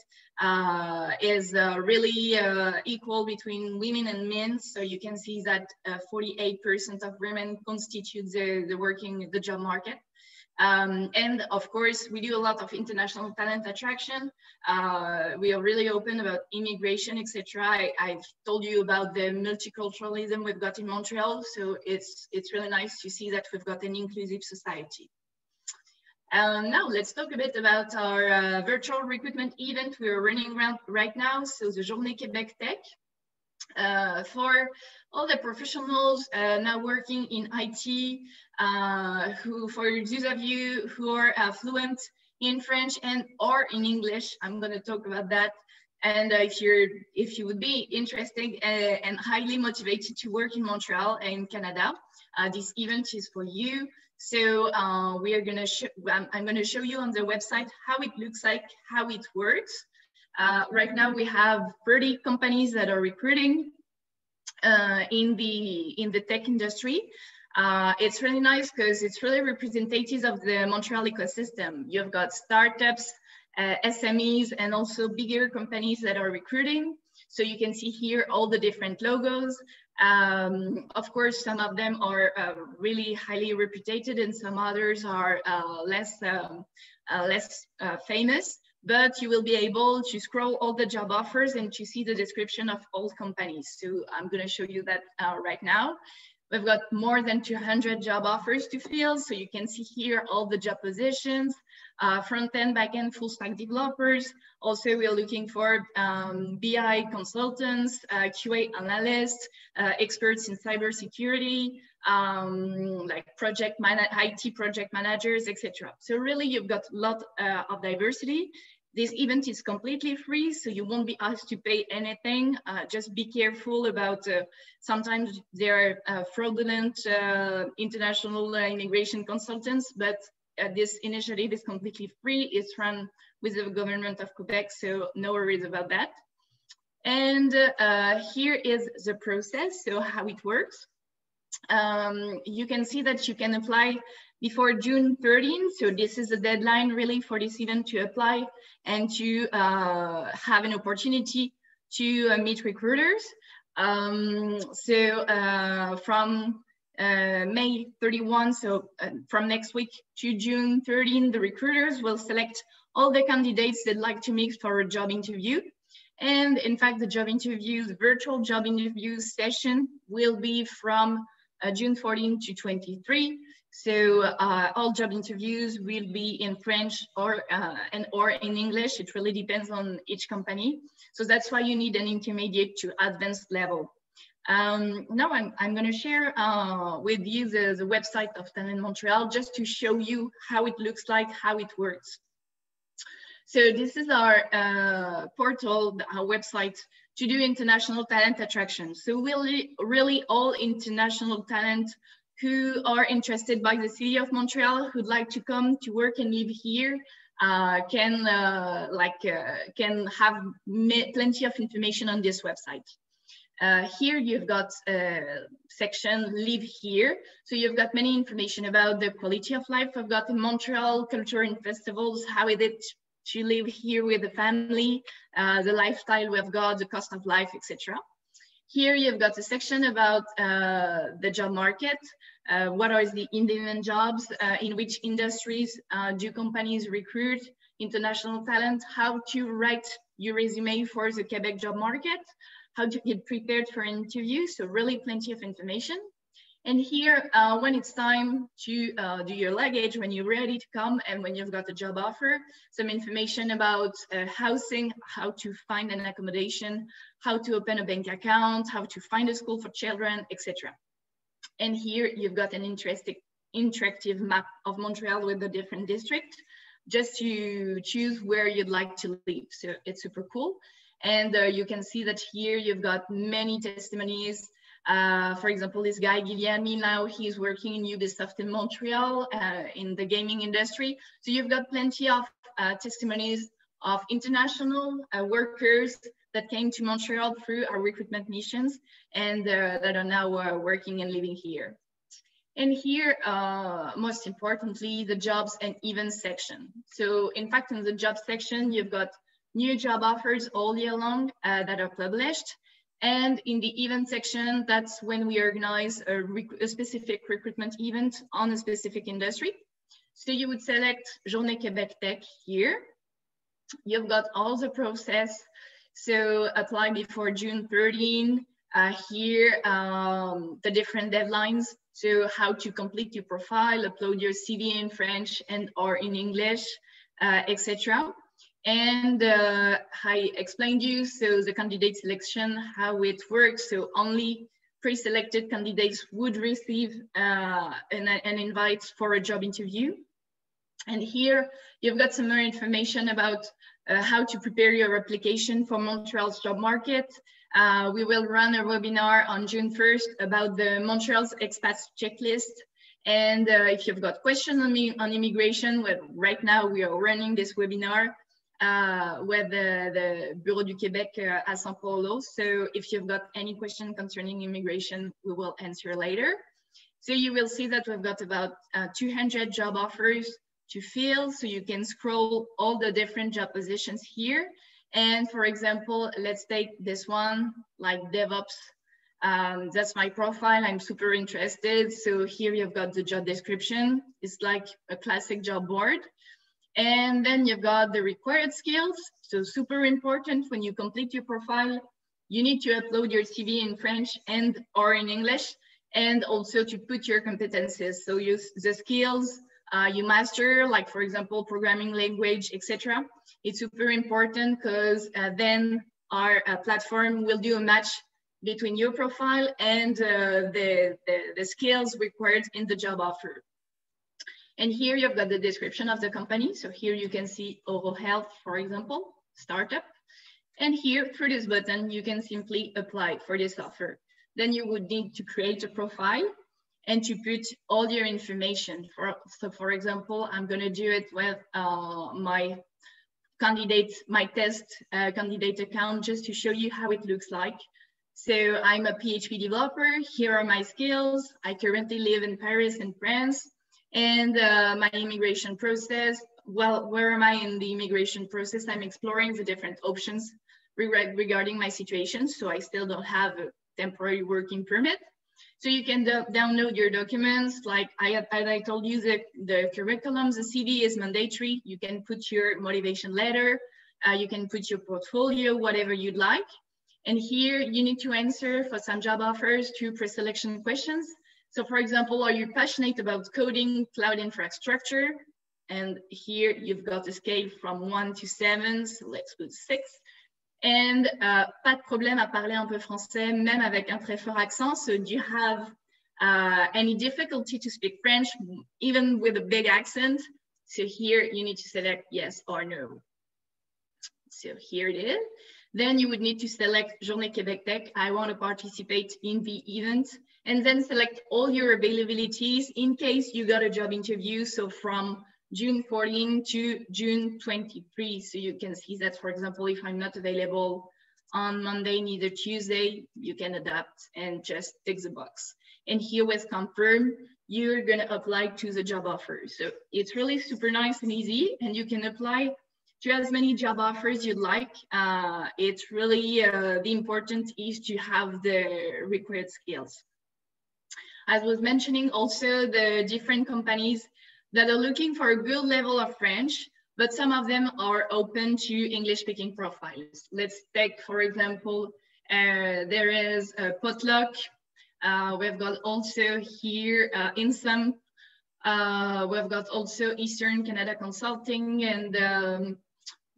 B: is really equal between women and men. So you can see that 48% of women constitute the job market. And of course, we do a lot of international talent attraction. We are really open about immigration, etc. I've told you about the multiculturalism we've got in Montreal. So it's really nice to see that we've got an inclusive society. Now let's talk a bit about our virtual recruitment event we're running around right now. So the Journée Québec Tech. For all the professionals now working in IT, for those of you who are fluent in French and or in English, I'm going to talk about that. And if you would be interested and highly motivated to work in Montreal and in Canada, this event is for you. So I'm going to show you on the website how it looks like, how it works. Right now we have 30 companies that are recruiting in the tech industry. It's really nice because it's really representative of the Montreal ecosystem. You've got startups, SMEs, and also bigger companies that are recruiting. So you can see here all the different logos. Of course, some of them are really highly reputed and some others are less famous. But you will be able to scroll all the job offers and to see the description of all companies. So I'm going to show you that right now. We've got more than 200 job offers to fill. So you can see here all the job positions, front-end, back-end, full-stack developers. Also, we're looking for BI consultants, QA analysts, experts in cybersecurity, like IT project managers, etc. So really, you've got a lot of diversity. This event is completely free, so you won't be asked to pay anything. Just be careful about, sometimes there are fraudulent international immigration consultants, but this initiative is completely free. It's run with the government of Quebec, so no worries about that. And here is the process, so how it works. You can see that you can apply before June 13. So this is the deadline really for this event to apply and to have an opportunity to meet recruiters. From May 31, so from next week to June 13, the recruiters will select all the candidates they'd like to meet for a job interview. And in fact, the virtual job interview session will be from June 14 to 23. So all job interviews will be in French or in English. It really depends on each company. So that's why you need an intermediate to advanced level. Now I'm going to share with you the website of Talent Montreal just to show you how it looks like, how it works. So this is our portal, our website to do international talent attraction. So really all international talent who are interested by the city of Montreal, who'd like to come to work and live here, can have plenty of information on this website. Here you've got section live here. So you've got many information about the quality of life I've got in Montreal, culture and festivals, how is it to live here with the family, the lifestyle we've got, the cost of life, etc. Here you've got a section about the job market. What are the in-demand jobs? In which industries do companies recruit international talent? How to write your resume for the Quebec job market? How to get prepared for an interview? So really plenty of information. And here, when it's time to do your luggage, when you're ready to come and when you've got a job offer, some information about housing, how to find an accommodation, how to open a bank account, how to find a school for children, etc. And here you've got an interactive map of Montreal with the different districts, just to choose where you'd like to live. So it's super cool. And you can see that here you've got many testimonies. For example, this guy, Guilherme, now he's working in Ubisoft in Montreal in the gaming industry. So you've got plenty of testimonies of international workers that came to Montreal through our recruitment missions and that are now working and living here. And here, most importantly, the jobs and events section. So in fact, in the job section, you've got new job offers all year long that are published. And in the event section, that's when we organize a specific recruitment event on a specific industry. So you would select Journée Québec Tech here. You've got all the process. So apply before June 13. Here, the different deadlines. So how to complete your profile, upload your CV in French and or in English, etc. And I explained you, so the candidate selection, how it works. So only pre-selected candidates would receive an invite for a job interview. And here you've got some more information about how to prepare your application for Montreal's job market. We will run a webinar on June 1st about the Montreal's expats checklist. And if you've got questions on immigration, well, right now we are running this webinar with the Bureau du Québec at São Paulo. So if you've got any question concerning immigration, we will answer later. So you will see that we've got about 200 job offers to fill. So you can scroll all the different job positions here. And for example, let's take this one, like DevOps. That's my profile. I'm super interested. So here you've got the job description. It's like a classic job board. And then you've got the required skills. So super important when you complete your profile, you need to upload your CV in French and or in English, and also to put your competences. So use the skills you master, like for example, programming language, etc. It's super important because then our platform will do a match between your profile and the skills required in the job offer. And here you've got the description of the company. So here you can see Oro Health, for example, startup. And here through this button, you can simply apply for this offer. Then you would need to create a profile and to put all your information. So for example, I'm gonna do it with my test candidate account just to show you how it looks like. So I'm a PHP developer. Here are my skills. I currently live in Paris in France. And my immigration process, well, where am I in the immigration process? I'm exploring the different options regarding my situation. So I still don't have a temporary working permit. So you can download your documents. Like I told you, the curriculum, the CV is mandatory. You can put your motivation letter, you can put your portfolio, whatever you'd like. And here you need to answer for some job offers 2 pre-selection questions. So for example, are you passionate about coding, cloud infrastructure? And here you've got a scale from 1 to 7, so let's put 6. And pas de problème à parler un peu français, même avec un très fort accent. So do you have any difficulty to speak French, even with a big accent? So here you need to select yes or no. So here it is. Then you would need to select Journée Québec Tech. I want to participate in the event. And then select all your availabilities in case you got a job interview. So from June 14 to June 23. So you can see that, for example, if I'm not available on Monday, neither Tuesday, you can adapt and just tick the box. And here with confirm, you're going to apply to the job offer. So it's really super nice and easy, and you can apply to as many job offers you'd like. It's really, the important is to have the required skills. As was mentioning also, the different companies that are looking for a good level of French, but some of them are open to English speaking profiles. Let's take, for example, there is Potluck. We've got also here InSum. We've got also Eastern Canada Consulting and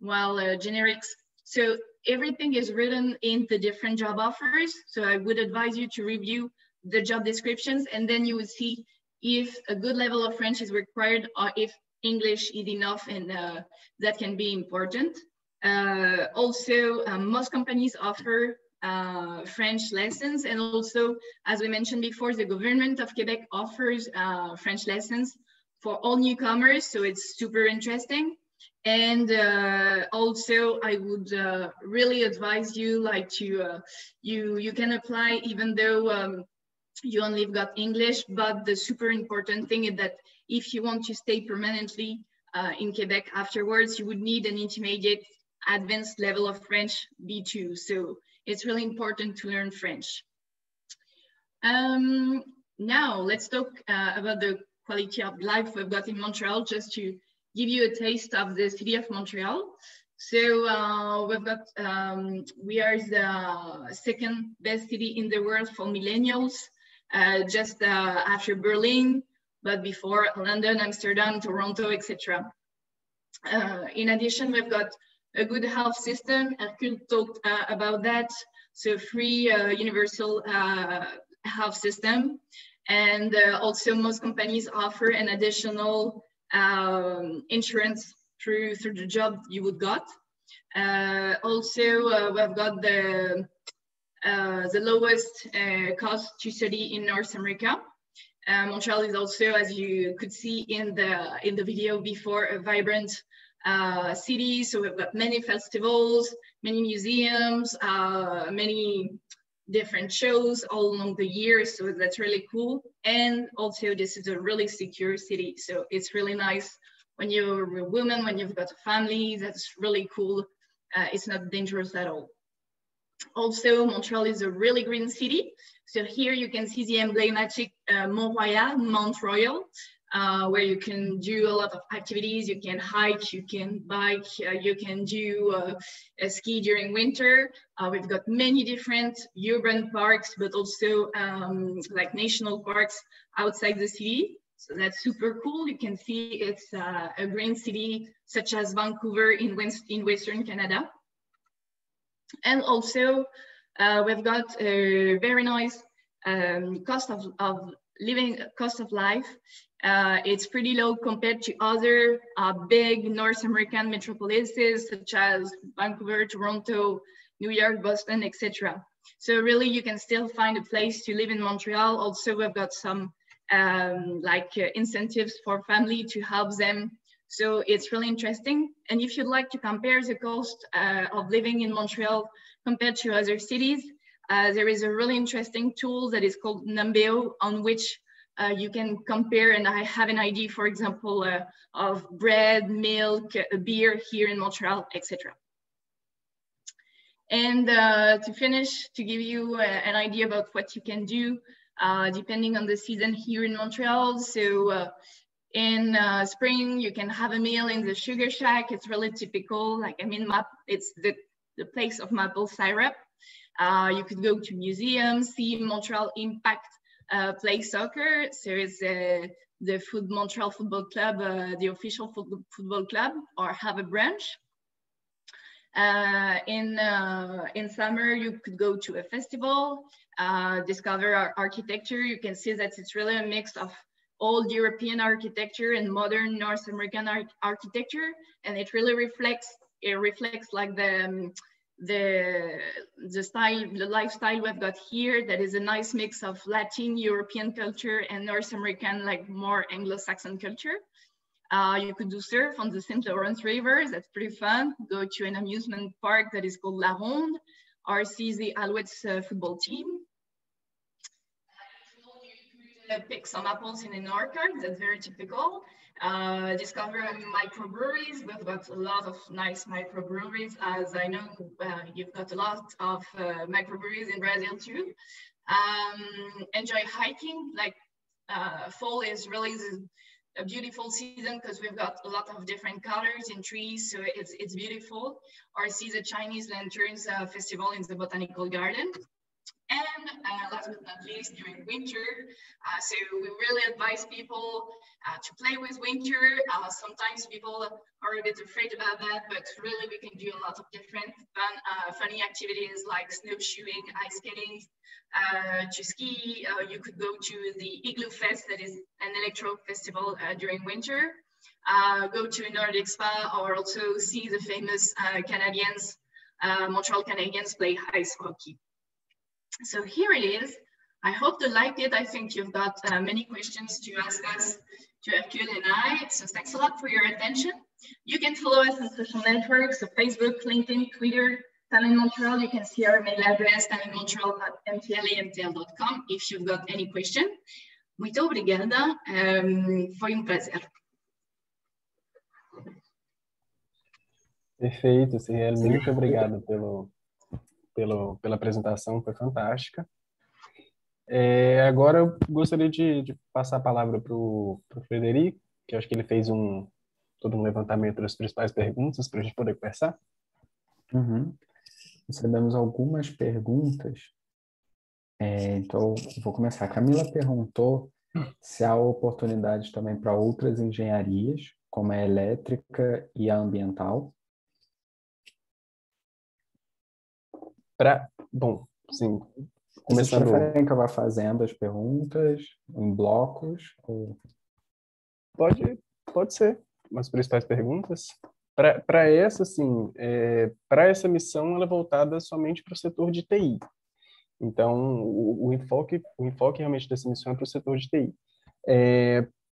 B: Generics. So everything is written in the different job offers. So I would advise you to review the job descriptions, and then you would see if a good level of French is required or if English is enough, and that can be important. Also, most companies offer French lessons, and also, as we mentioned before, the government of Quebec offers French lessons for all newcomers, so it's super interesting. And also, I would really advise you, like, to you can apply even though you only got English, but the super important thing is that if you want to stay permanently in Quebec afterwards, you would need an intermediate advanced level of French B2. So it's really important to learn French. Now let's talk about the quality of life we've got in Montreal, just to give you a taste of the city of Montreal. So we've got, we are the second best city in the world for millennials, just after Berlin, but before London, Amsterdam, Toronto, etc. In addition, we've got a good health system. Hercule talked about that. So free universal health system. And also most companies offer an additional insurance through the job you would got. Also, we've got the lowest cost to study in North America. Montreal is also, as you could see in the video before, a vibrant city. So we've got many festivals, many museums, many different shows all along the year. So that's really cool. And also this is a really secure city. So it's really nice when you're a woman, when you've got a family, that's really cool. It's not dangerous at all. Also, Montreal is a really green city. So here you can see the emblematic Mont Royal, where you can do a lot of activities. You can hike, you can bike, you can do ski during winter. We've got many different urban parks, but also like national parks outside the city. So that's super cool. You can see it's a green city, such as Vancouver in Western Canada. And also we've got a very nice cost of living, cost of life. It's pretty low compared to other big North American metropolises such as Vancouver, Toronto, New York, Boston, etc. So really you can still find a place to live in Montreal. Also, we've got some incentives for family to help them. So it's really interesting. And if you'd like to compare the cost of living in Montreal compared to other cities, there is a really interesting tool that is called Numbeo, on which you can compare, and I have an idea, for example, of bread, milk, beer here in Montreal, etc. And to finish, to give you an idea about what you can do, depending on the season here in Montreal. So in spring, you can have a meal in the Sugar Shack. It's really typical. Like, I mean, it's the place of maple syrup. You could go to museums, see Montreal Impact play soccer. So it's the Montreal Football Club, the official football club, or have a brunch. In summer, you could go to a festival, discover our architecture. You can see that it's really a mix of old European architecture and modern North American architecture, and it really reflects like the style, the lifestyle we've got here. That is a nice mix of Latin European culture and North American, like more Anglo-Saxon culture. You could do surf on the St. Lawrence River. That's pretty fun. Go to an amusement park that is called La Ronde, or see the Alouettes football team. Pick some apples in an orchard. That's very typical. Discover microbreweries. We've got a lot of nice microbreweries. As I know, you've got a lot of microbreweries in Brazil too. Enjoy hiking. Like fall is really a beautiful season because we've got a lot of different colors in trees, so it's beautiful. Or see the Chinese Lanterns Festival in the Botanical Garden. And last but not least, during winter, so we really advise people to play with winter. Sometimes people are a bit afraid about that, but really we can do a lot of different funny activities like snowshoeing, ice skating, to ski. You could go to the Igloo Fest, that is an electro festival during winter. Go to a Nordic spa, or also see the famous Canadians, Montreal Canadiens play ice hockey. So here it is. I hope you liked it. I think you've got many questions to ask us, to Hercule and I. So thanks a lot for your attention. You can follow us on social networks, so Facebook, LinkedIn, Twitter, Talent Montreal, you can see our mail address, talentmontreal@mtlaintl.com, if you've got any question. Muito obrigada, foi um prazer.
A: Perfeito, Ciel, muito obrigado pela apresentação, foi fantástica. Agora eu gostaria de passar a palavra para o Frederico, que eu acho que ele fez todo um levantamento das principais perguntas para a gente poder conversar.
C: Uhum. Recebemos algumas perguntas, então eu vou começar. A Camila perguntou se há oportunidades também para outras engenharias, como a elétrica e a ambiental.
A: Bom, sim,
C: Vocês
A: começando...
C: preferem que eu vá fazendo as perguntas em blocos? Ou...
A: Pode ser, as principais perguntas. Para essa, assim, para essa missão, ela é voltada somente para o setor de TI. Então, o enfoque realmente dessa missão é para o setor de TI.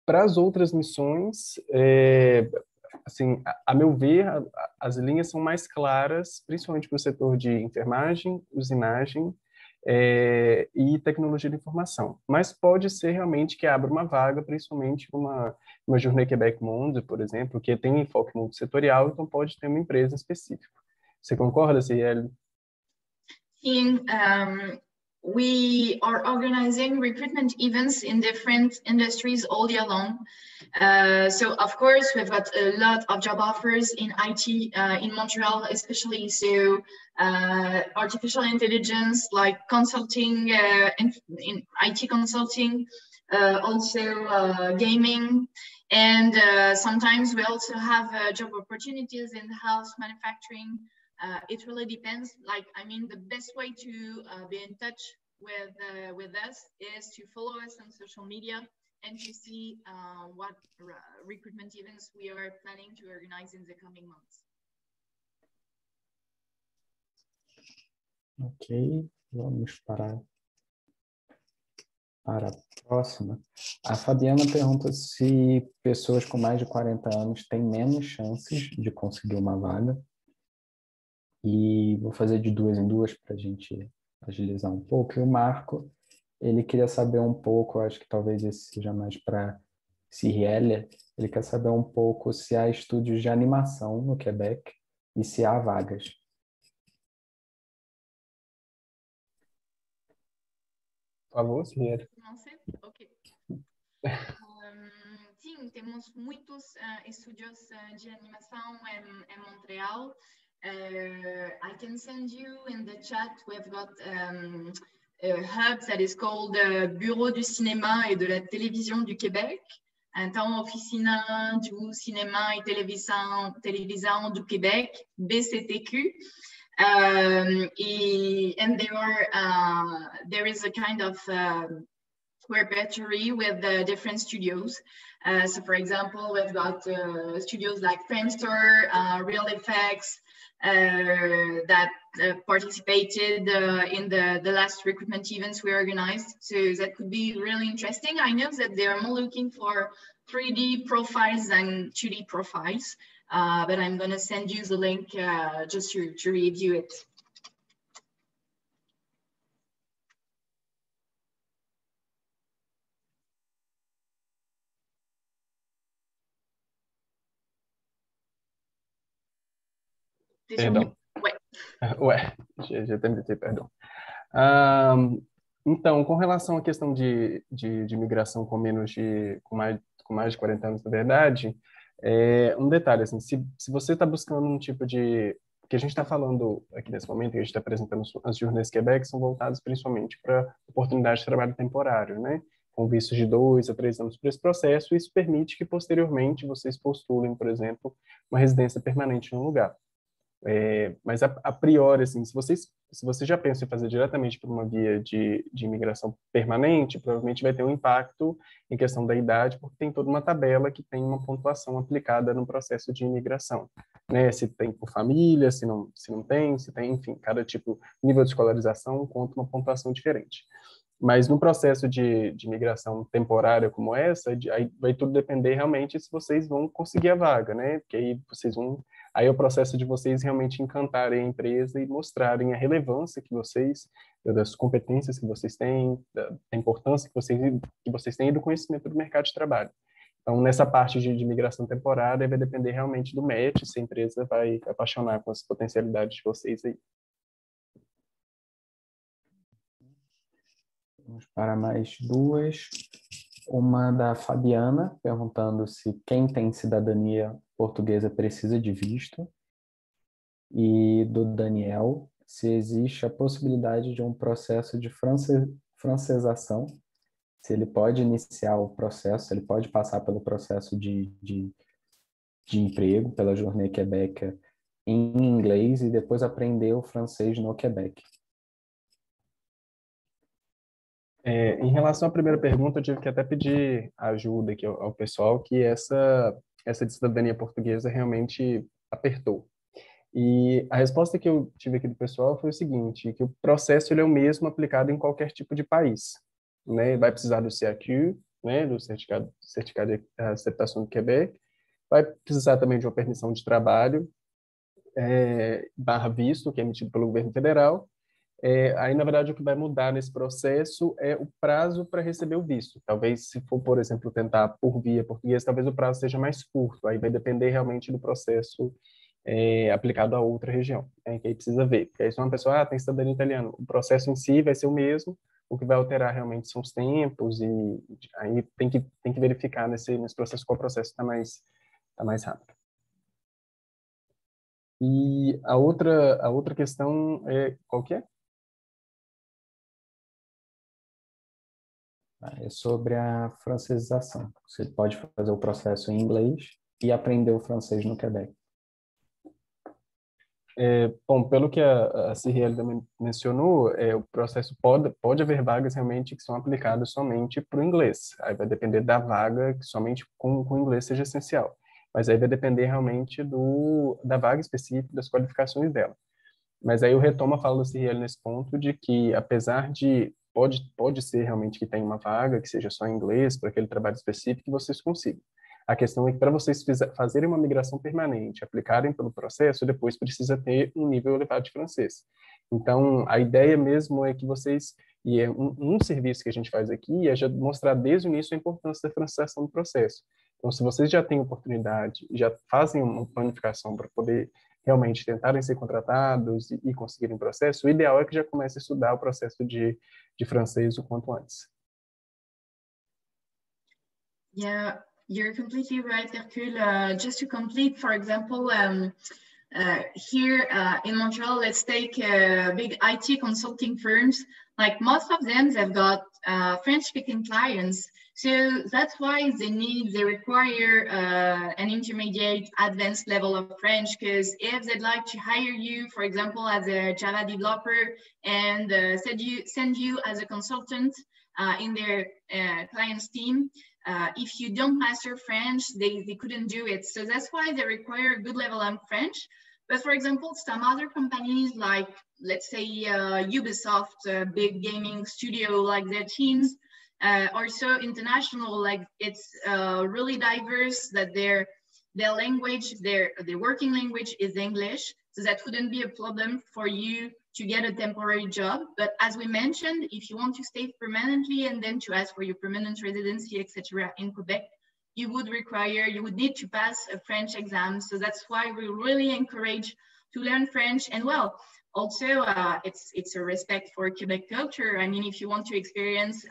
A: Para as outras missões, assim, a meu ver, as linhas são mais claras, principalmente para o setor de enfermagem, usinagem e tecnologia de informação. Mas pode ser realmente que abra uma vaga, principalmente uma Journée Québec Monde, por exemplo, que tem um enfoque multissetorial, então pode ter uma empresa específica. Você concorda, Ciel?
B: Sim, we are organizing recruitment events in different industries all year long. So of course, we've got a lot of job offers in IT in Montreal, especially. So artificial intelligence, like consulting, in IT consulting, also gaming. And sometimes we also have job opportunities in the house manufacturing. It really depends. Like, I mean, the best way to be in touch with us is to follow us on social media and to see what recruitment events we are planning to organize in the coming months.
C: Ok, vamos para a próxima. A Fabiana pergunta se pessoas com mais de 40 anos têm menos chances de conseguir uma vaga. E vou fazer de duas em duas para a gente agilizar um pouco. E o Marco, ele queria saber um pouco, acho que talvez esse seja mais para Cirielle, ele quer saber um pouco se há estúdios de animação no Quebec e se há vagas.
A: Por favor, Cirielle.
B: Ok. Sim, temos muitos estúdios de animação em Montreal. I can send you in the chat, we've got a hub that is called Bureau du Cinéma et de la Télévision du Québec. Então, Oficina do Cinema e Televisão do Québec, BCTQ. And there is a kind of repertory with different studios. So for example, we've got studios like Friendster, Real Effects, that participated in the last recruitment events we organized. So that could be really interesting. I know that they're more looking for 3D profiles than 2D profiles, but I'm going to send you the link just to review it.
A: Perdão. Já tentei, perdão. Então, com relação à questão de migração com mais de 40 anos, na verdade, um detalhe, assim, se você está buscando um tipo de... que a gente está falando aqui nesse momento, que a gente está apresentando as Journées Québec, são voltadas principalmente para oportunidade de trabalho temporário, né? Com vistos de 2 a 3 anos para esse processo, e isso permite que, posteriormente, vocês postulem, por exemplo, uma residência permanente no lugar. Mas a priori, assim, se você já pensa em fazer diretamente por uma via de imigração permanente, provavelmente vai ter um impacto em questão da idade, porque tem toda uma tabela que tem uma pontuação aplicada no processo de imigração, né? Se tem por família, se não tem, enfim, cada tipo, nível de escolarização conta uma pontuação diferente. Mas no processo de migração temporária como essa, aí vai tudo depender realmente se vocês vão conseguir a vaga, né? Porque aí vocês vão, aí é o processo de vocês realmente encantarem a empresa e mostrarem a relevância que vocês, das competências que vocês têm, da importância que vocês têm e do conhecimento do mercado de trabalho. Então, nessa parte de migração temporária, vai depender realmente do match, se a empresa vai apaixonar com as potencialidades de vocês aí.
C: Vamos para mais duas. Uma da Fabiana, perguntando se quem tem cidadania portuguesa precisa de visto. E do Daniel, se existe a possibilidade de um processo de francesação, se ele pode iniciar o processo, ele pode passar pelo processo de emprego, pela Journée Québec em inglês e depois aprender o francês no Quebec.
A: Em relação à primeira pergunta, eu tive que até pedir ajuda aqui ao pessoal, que essa de cidadania portuguesa realmente apertou. E a resposta que eu tive aqui do pessoal foi o seguinte, que o processo ele é o mesmo aplicado em qualquer tipo de país, né? Vai precisar do CAQ, né, do certificado de aceitação do Quebec, vai precisar também de uma permissão de trabalho, barra visto, que é emitido pelo governo federal. Aí, na verdade, o que vai mudar nesse processo é o prazo para receber o visto. Talvez, se for, por exemplo, tentar por via portuguesa, talvez o prazo seja mais curto. Aí vai depender realmente do processo aplicado a outra região, né, que aí precisa ver. Porque aí se uma pessoa tem cidadania italiana, o processo em si vai ser o mesmo, o que vai alterar realmente são os tempos e aí tem que verificar nesse processo qual processo está mais rápido. E a outra questão é qual que é?
C: É sobre a francização. Você pode fazer o processo em inglês e aprender o francês no Quebec.
A: Bom, pelo que a Cirielle também mencionou, o processo pode haver vagas realmente que são aplicadas somente para o inglês. Aí vai depender da vaga que somente com o inglês seja essencial. Mas aí vai depender realmente da vaga específica, das qualificações dela. Mas aí eu retomo a fala da Cirielle nesse ponto de que, apesar de pode ser realmente que tenha uma vaga que seja só em inglês para aquele trabalho específico que vocês consigam. A questão é que para vocês fazerem uma migração permanente, aplicarem pelo processo, depois precisa ter um nível elevado de francês. Então, a ideia mesmo é que vocês, e é um serviço que a gente faz aqui, é já mostrar desde o início a importância da francização do processo. Então, se vocês já têm oportunidade, já fazem uma planificação para poder realmente tentarem ser contratados e conseguirem processo, o ideal é que já comece a estudar o processo de francês o quanto antes.
B: Yeah, you're completely right, Hercule. Just to complete, for example, here in Montreal, let's take big IT consulting firms. Like most of them, they've got French-speaking clients. So that's why they require an intermediate advanced level of French, because if they'd like to hire you, for example, as a Java developer and send you as a consultant in their client's team, if you don't master French, they couldn't do it. So that's why they require a good level of French. But for example, some other companies like, let's say, Ubisoft, a big gaming studio, like their teams are so international, like it's really diverse, that their language, their working language is English. So that wouldn't be a problem for you to get a temporary job. But as we mentioned, if you want to stay permanently and then to ask for your permanent residency, etc., in Quebec, you would need to pass a French exam. So that's why we really encourage to learn French. And well, also it's a respect for Quebec culture. I mean, if you want to experience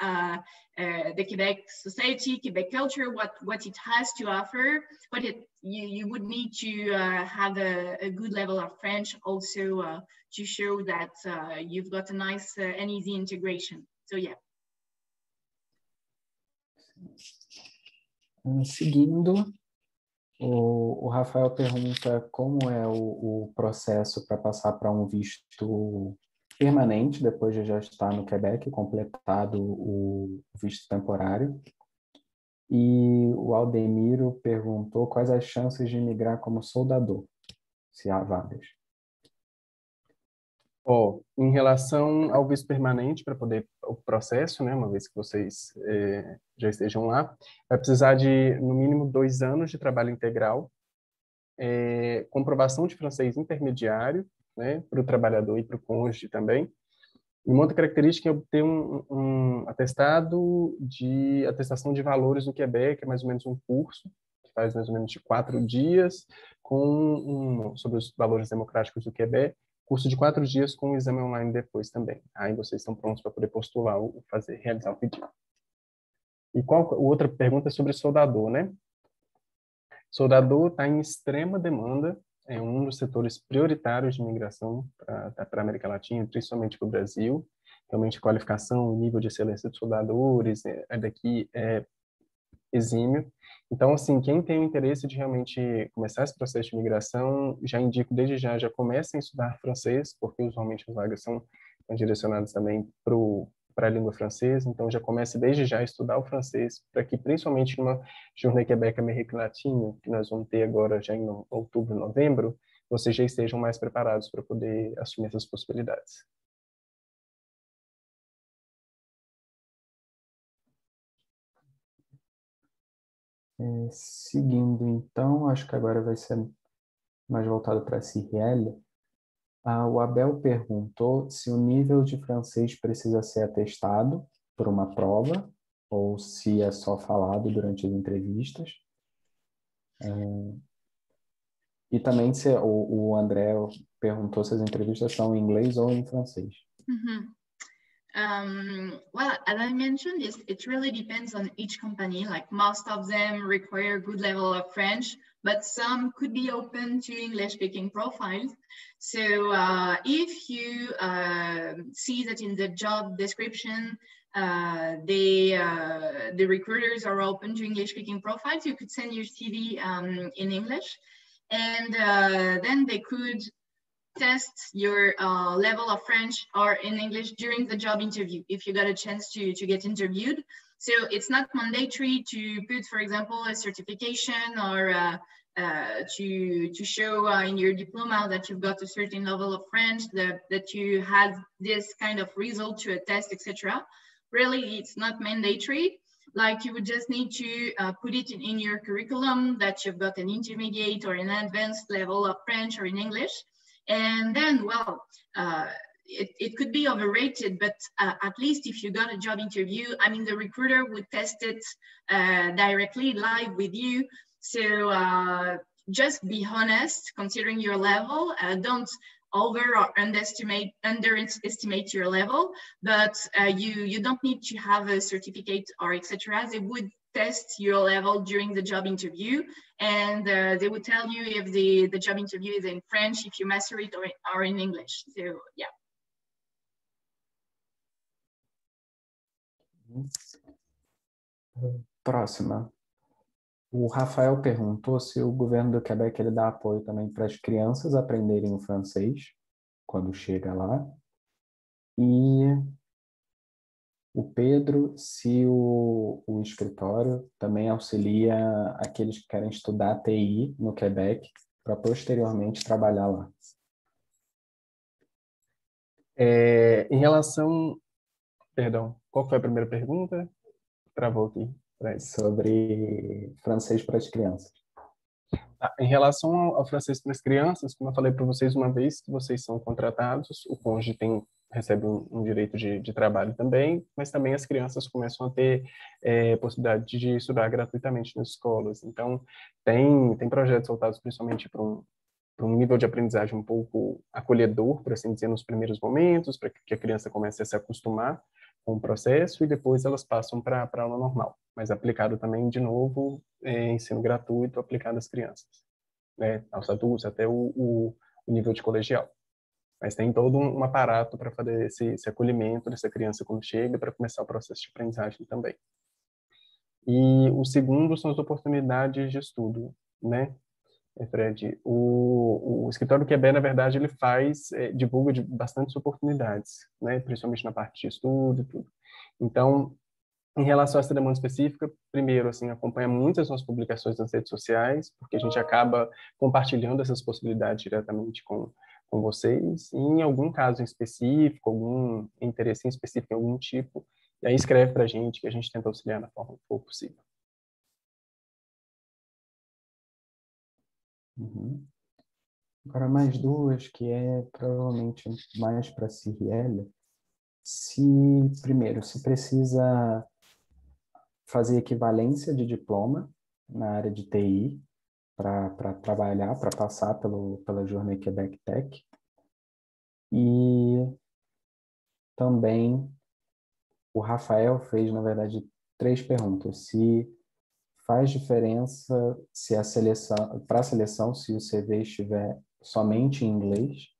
B: the Quebec society, Quebec culture, what it has to offer, but you would need to have a good level of French also to show that you've got a nice and easy integration. So yeah.
C: Seguindo, o Rafael pergunta como é o processo para passar para um visto permanente, depois de já estar no Quebec, completado o visto temporário. E o Aldemiro perguntou quais as chances de migrar como soldador, se há vagas.
A: Ó, em relação ao visto permanente para poder o processo, né, uma vez que vocês já estejam lá, vai precisar de no mínimo 2 anos de trabalho integral, comprovação de francês intermediário, né, para o trabalhador e para o cônjuge também. E uma outra característica é obter um atestado de atestação de valores do Quebec, é mais ou menos um curso que faz mais ou menos de 4 dias sobre os valores democráticos do Quebec, curso de 4 dias com um exame online depois também. Aí vocês estão prontos para poder postular ou realizar o pedido. E outra pergunta é sobre soldador, né? Soldador está em extrema demanda, é um dos setores prioritários de imigração para a América Latina, principalmente para o Brasil. Realmente, qualificação, o nível de excelência dos soldadores daqui é exímio. Então, assim, quem tem o interesse de realmente começar esse processo de imigração, já indico desde já comecem a estudar francês, porque usualmente as vagas são direcionadas também para a língua francesa, então já comece desde já a estudar o francês, para que principalmente numa Journée Québec América Latina, que nós vamos ter agora já em outubro, novembro, vocês já estejam mais preparados para poder assumir essas possibilidades.
C: Seguindo, então, acho que agora vai ser mais voltado para a Cirielle. O Abel perguntou se o nível de francês precisa ser atestado por uma prova ou se é só falado durante as entrevistas. E também se o André perguntou se as entrevistas são em inglês ou em francês.
B: Well, as I mentioned, it really depends on each company. Like most of them require good level of French, but some could be open to English-speaking profiles. So if you see that in the job description, the recruiters are open to English-speaking profiles, you could send your CV in English, and then they could test your level of French or in English during the job interview if you got a chance to get interviewed. So it's not mandatory to put, for example, a certification or to show in your diploma that you've got a certain level of French, that you had this kind of result to a test, etc. Really, it's not mandatory. Like you would just need to put it in your curriculum that you've got an intermediate or an advanced level of French or in English. And then, well, it could be overrated, but at least if you got a job interview, I mean, the recruiter would test it directly live with you. So just be honest, considering your level. Don't over or underestimate your level, but you don't need to have a certificate or etc. They would test your level during the job interview, and they would tell you if the job interview is in French, if you master it, or in English. So, yeah.
C: Próxima. O Rafael perguntou se o governo do Quebec ele dá apoio também para as crianças aprenderem o francês quando chega lá. E o Pedro, se o escritório também auxilia aqueles que querem estudar TI no Quebec para posteriormente trabalhar lá.
A: Em relação... Perdão, qual foi a primeira pergunta? Travou aqui.
C: Sobre francês para as crianças.
A: Em relação ao francês para as crianças, como eu falei para vocês uma vez que vocês são contratados, o cônjuge recebe um direito de trabalho também, mas também as crianças começam a ter possibilidade de estudar gratuitamente nas escolas. Então, tem projetos voltados principalmente para um nível de aprendizagem um pouco acolhedor, por assim dizer, nos primeiros momentos, para que a criança comece a se acostumar com o processo e depois elas passam para a aula normal, mas aplicado também, de novo, ensino gratuito aplicado às crianças, né, aos adultos, até o nível de colegial. Mas tem todo um aparato para fazer esse acolhimento dessa criança quando chega, para começar o processo de aprendizagem também. E o segundo são as oportunidades de estudo, né? Fred, o escritório QB, na verdade, ele divulga de bastantes oportunidades, né? Principalmente na parte de estudo e tudo. Então, em relação a essa demanda específica, primeiro, assim, acompanha muitas nossas publicações nas redes sociais, porque a gente acaba compartilhando essas possibilidades diretamente com com vocês, e em algum caso em específico, algum interesse em específico em algum tipo, e aí escreve para a gente que a gente tenta auxiliar da forma que for possível.
C: Uhum. Agora mais duas, que é provavelmente mais para a Cirielle. Primeiro, se precisa fazer equivalência de diploma na área de TI para trabalhar, para passar pela Journée Quebec Tech. E também o Rafael fez, na verdade, 3 perguntas. Se faz diferença se a seleção, para a seleção, se o CV estiver somente em inglês,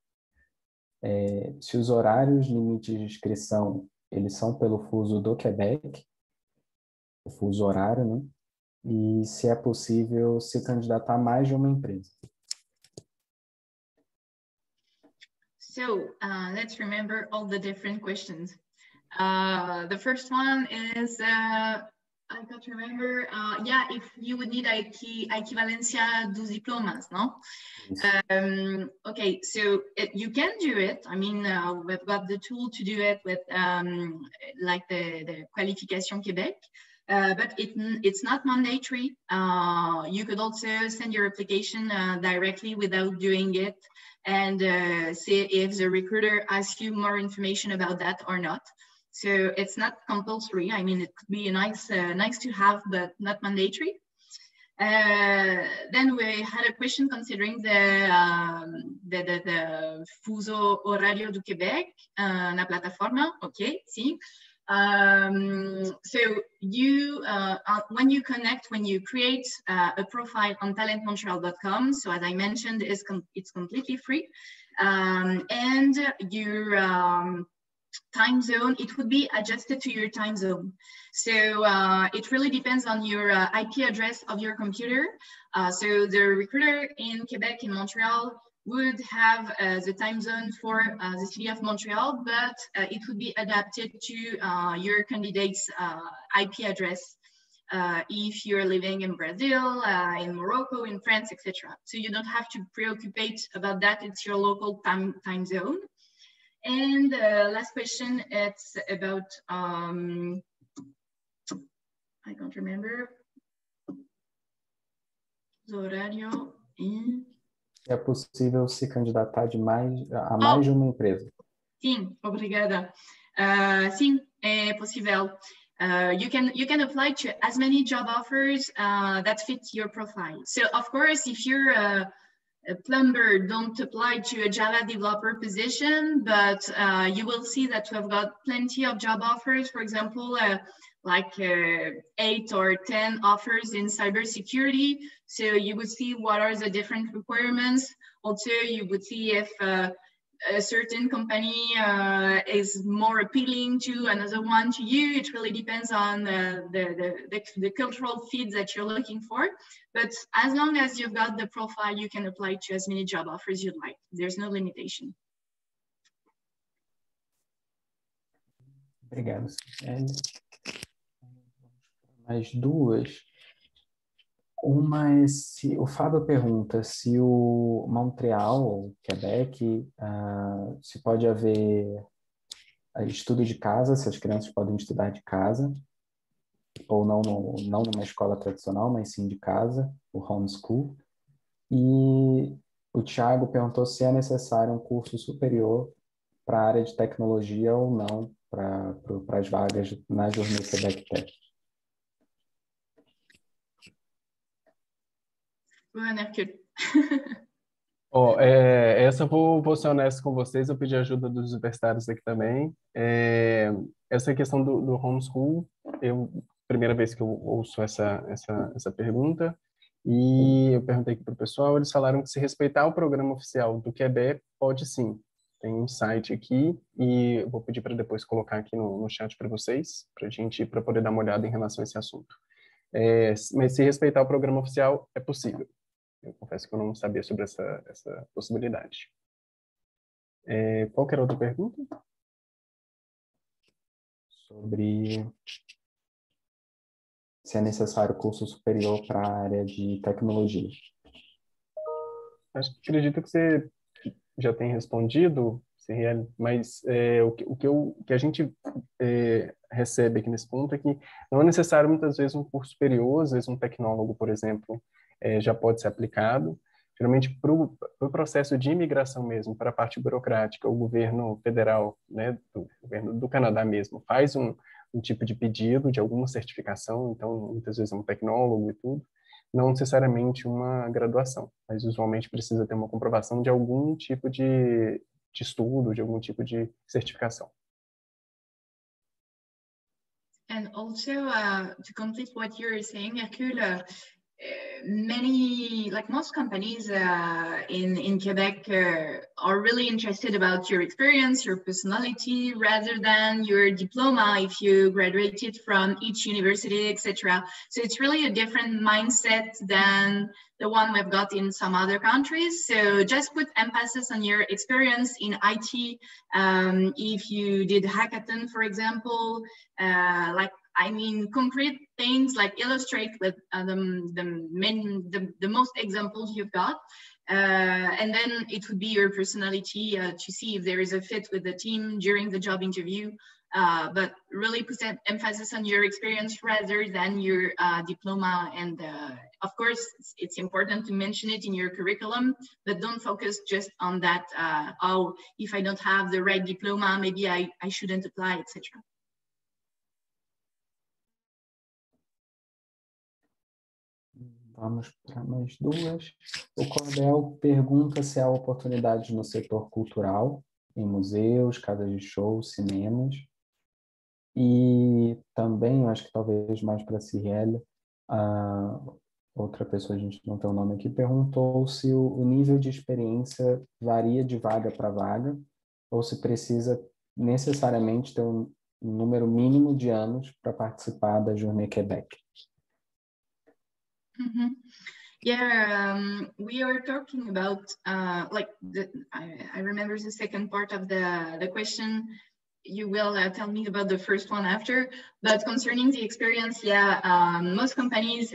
C: se os horários limites de inscrição, eles são pelo fuso do Quebec, o fuso horário, né? E se é possível se candidatar a mais de uma empresa.
B: So let's remember all the different questions. The first one is, I can't remember, yeah, if you would need a equivalencia dos diplomas, no? Okay, so you can do it. I mean, we've got the tool to do it with like the Qualification Québec, but it's not mandatory. You could also send your application directly without doing it and see if the recruiter asks you more information about that or not. So it's not compulsory. I mean, it could be a nice to have, but not mandatory. Then we had a question considering the fuso horario do Québec na plataforma. Okay, see. So you, when you connect, when you create a profile on talentmontreal.com, so as I mentioned, it's completely free, and your time zone, it would be adjusted to your time zone. So it really depends on your IP address of your computer. So the recruiter in Quebec, in Montreal, would have the time zone for the city of Montreal, but it would be adapted to your candidate's IP address if you're living in Brazil, in Morocco, in France, etc. So you don't have to preoccupate about that. It's your local time zone. And last question, it's about, I can't remember, the horário e...
C: É possível se candidatar a mais de uma empresa.
B: Sim, obrigada. Sim, é possível. You can apply to as many job offers that fit your profile. So of course, if you're a plumber, don't apply to a Java developer position, but you will see that we've got plenty of job offers. For example, like 8 or 10 offers in cybersecurity. So you would see what are the different requirements. Also, you would see if a certain company is more appealing to another one to you. It really depends on the cultural fit that you're looking for. But as long as you've got the profile, you can apply to as many job offers you'd like. There's no limitation.
C: Obrigado. Mais duas. Uma é o Fábio pergunta se o Montreal, Quebec, se pode haver estudo de casa, se as crianças podem estudar de casa, ou não numa escola tradicional, mas sim de casa, o homeschool. E o Thiago perguntou se é necessário um curso superior para a área de tecnologia ou não, para as vagas na Journée Québec Tech.
A: Essa eu vou ser honesto com vocês, eu pedi ajuda dos universitários aqui também. Essa questão do homeschool, primeira vez que eu ouço essa pergunta, e eu perguntei aqui para o pessoal, eles falaram que se respeitar o programa oficial do Quebec, pode sim. Tem um site aqui, e eu vou pedir para depois colocar aqui no chat para vocês, para poder dar uma olhada em relação a esse assunto. Mas se respeitar o programa oficial, é possível. Eu confesso que eu não sabia sobre essa possibilidade. Qual que era a outra pergunta?
C: Sobre se é necessário curso superior para a área de tecnologia.
A: Acredito que você já tem respondido, mas o que a gente recebe aqui nesse ponto é que não é necessário, muitas vezes, um curso superior, às vezes um tecnólogo, por exemplo, já pode ser aplicado. Geralmente, para o processo de imigração mesmo, para a parte burocrática, o governo federal, né, do governo do Canadá mesmo, faz um tipo de pedido de alguma certificação, então, muitas vezes é um tecnólogo e tudo, não necessariamente uma graduação, mas usualmente precisa ter uma comprovação de algum tipo de estudo, de algum tipo de certificação.
B: And also, to complete what you're saying, Hercule, many, like most companies in Quebec are really interested about your experience, your personality, rather than your diploma if you graduated from each university, etc. So it's really a different mindset than the one we've got in some other countries. So just put emphasis on your experience in IT. If you did hackathon, for example, concrete things, like illustrate with the most examples you've got. And then it would be your personality to see if there is a fit with the team during the job interview. But really put an emphasis on your experience rather than your diploma. And of course, it's important to mention it in your curriculum, but don't focus just on that. If I don't have the right diploma, maybe I shouldn't apply, etc.
C: Vamos para mais duas. O Cordel pergunta se há oportunidades no setor cultural, em museus, casas de show, cinemas. E também, eu acho que talvez mais para a Cirielle, outra pessoa, a gente não tem o nome aqui, perguntou se o nível de experiência varia de vaga para vaga, ou se precisa necessariamente ter um número mínimo de anos para participar da Journée Québec.
B: Mm-hmm. Yeah, we are talking about I remember the second part of the question. You will tell me about the first one after, but concerning the experience, most companies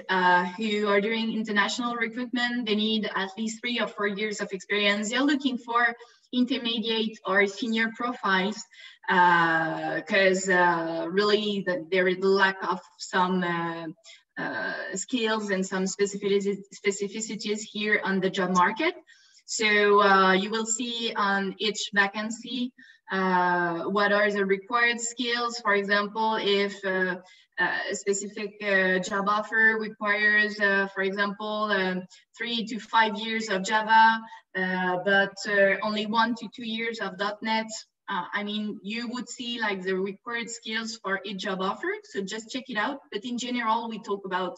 B: who are doing international recruitment, they need at least 3 or 4 years of experience. They're looking for intermediate or senior profiles because really there is a lack of some skills and some specificities here on the job market. So you will see on each vacancy what are the required skills. For example, if a specific job offer requires, for example, 3 to 5 years of Java, but only 1 to 2 years of .NET, you would see like the required skills for each job offer. So just check it out. But in general, we talk about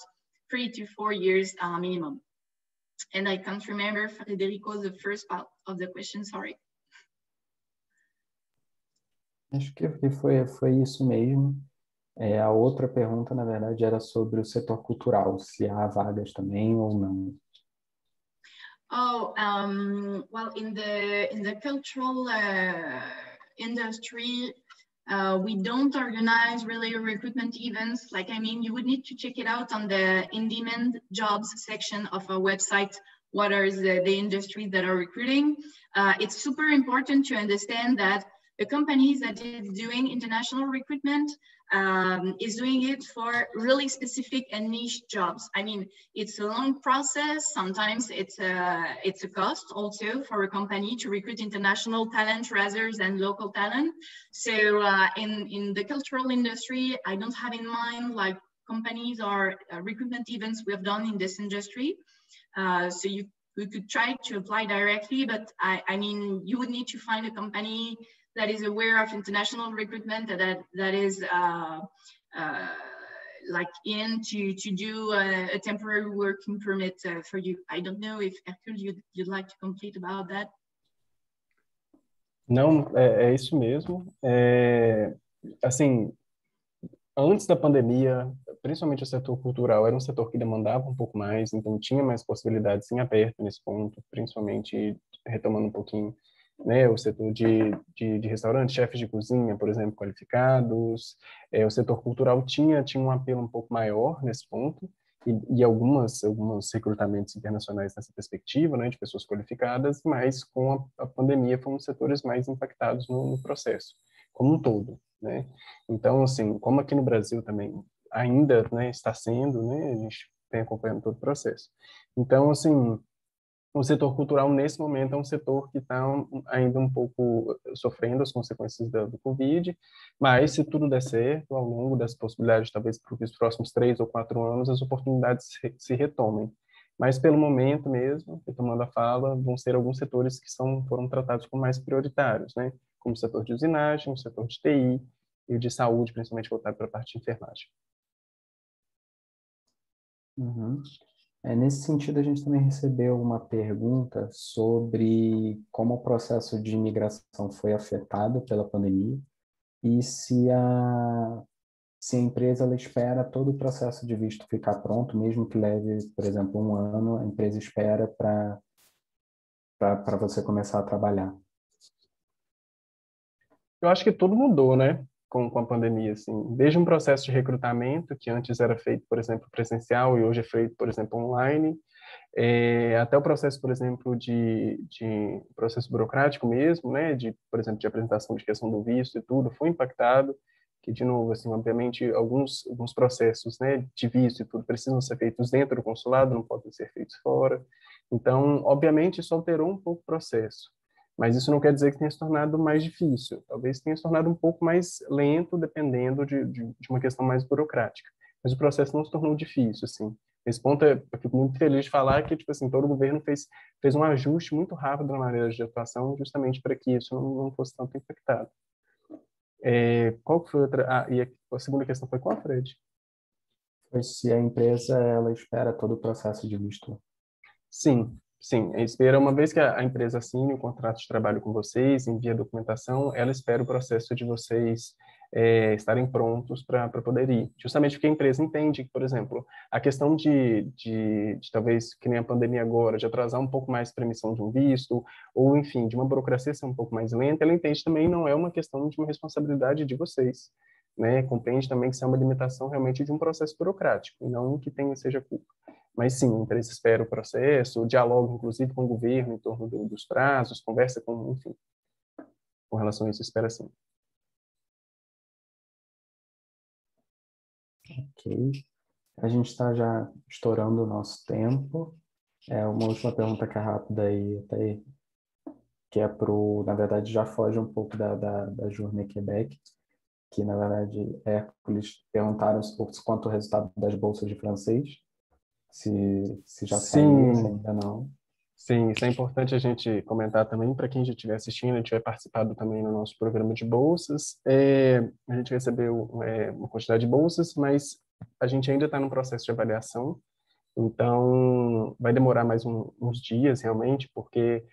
B: 3 to 4 years minimum. And I can't remember, Federico, the first part of the question, sorry.
C: Acho que foi isso mesmo. A outra pergunta, na verdade, era sobre o setor cultural, se há vagas também ou não.
B: Well, in the cultural industry, we don't organize really recruitment events. You would need to check it out on the in-demand jobs section of our website. What are the industries that are recruiting? It's super important to understand that the companies that is doing international recruitment is doing it for really specific and niche jobs. It's a long process. Sometimes it's a cost also for a company to recruit international talent rather than local talent. So in the cultural industry, I don't have in mind like companies or recruitment events we have done in this industry. So you could try to apply directly, but you would need to find a company that is aware of international recruitment, that is to do a temporary working permit for you. I don't know if Hercule, you'd like to complete about that.
A: Não, é isso mesmo. Antes da pandemia, principalmente o setor cultural era um setor que demandava um pouco mais, então tinha mais possibilidades em aberto nesse ponto, principalmente retomando um pouquinho, né, o setor de restaurante, chefes de cozinha, por exemplo, qualificados. O setor cultural tinha um apelo um pouco maior nesse ponto, e alguns recrutamentos internacionais nessa perspectiva, né, de pessoas qualificadas, mas com a pandemia foram os setores mais impactados no processo, como um todo, né? Então, assim, como aqui no Brasil também ainda, né, está sendo, né, a gente tem acompanhando todo o processo. Então, assim, o setor cultural, nesse momento, é um setor que está ainda um pouco sofrendo as consequências do Covid, mas se tudo der certo, ao longo das possibilidades, talvez para os próximos 3 ou 4 anos, as oportunidades se retomem. Mas, pelo momento mesmo, retomando a fala, vão ser alguns setores que foram tratados como mais prioritários, né? Como o setor de usinagem, o setor de TI e o de saúde, principalmente voltado para a parte de enfermagem.
C: Uhum. Nesse sentido, a gente também recebeu uma pergunta sobre como o processo de imigração foi afetado pela pandemia e se a empresa ela espera todo o processo de visto ficar pronto, mesmo que leve, por exemplo, um ano, a empresa espera para você começar a trabalhar.
A: Eu acho que tudo mudou, né, com a pandemia, assim. Desde um processo de recrutamento, que antes era feito, por exemplo, presencial e hoje é feito, por exemplo, online, até o processo, por exemplo, de processo burocrático mesmo, né, de, por exemplo, de apresentação de questão do visto e tudo, foi impactado, que, de novo, assim, obviamente, alguns processos, né, de visto e tudo precisam ser feitos dentro do consulado, não podem ser feitos fora. Então, obviamente, isso alterou um pouco o processo. Mas isso não quer dizer que tenha se tornado mais difícil. Talvez tenha se tornado um pouco mais lento, dependendo de uma questão mais burocrática. Mas o processo não se tornou difícil, assim. Esse ponto, eu fico muito feliz de falar que, tipo assim, todo o governo fez um ajuste muito rápido na maneira de atuação, justamente para que isso não fosse tanto impactado. Qual que foi a outra? E a segunda questão foi qual, Fred?
C: Foi se a empresa ela espera todo o processo de visto.
A: Sim, sim. Espera, uma vez que a empresa assine o contrato de trabalho com vocês, envia a documentação, ela espera o processo de vocês estarem prontos para poder ir. Justamente porque a empresa entende que, por exemplo, a questão de talvez, que nem a pandemia agora, de atrasar um pouco mais para a emissão de um visto, ou, enfim, de uma burocracia ser um pouco mais lenta, ela entende também não é uma questão de uma responsabilidade de vocês. Né? Compreende também que isso é uma limitação realmente de um processo burocrático, e não que seja culpa. Mas sim, a empresa espera o processo, dialoga inclusive com o governo em torno dos prazos, conversa com, enfim, com relação a isso, espera sim.
C: Ok. A gente está já estourando o nosso tempo. Uma última pergunta que é rápida aí, até, que na verdade, já foge um pouco da Journée Québec, que, na verdade, eles perguntaram quanto o resultado das bolsas de francês, se já saiu, se
A: Sim,
C: ainda não.
A: sim, isso é importante a gente comentar também para quem já estiver assistindo e tiver participado também no nosso programa de bolsas. A gente recebeu uma quantidade de bolsas, mas a gente ainda está no processo de avaliação, então vai demorar mais uns dias realmente, porque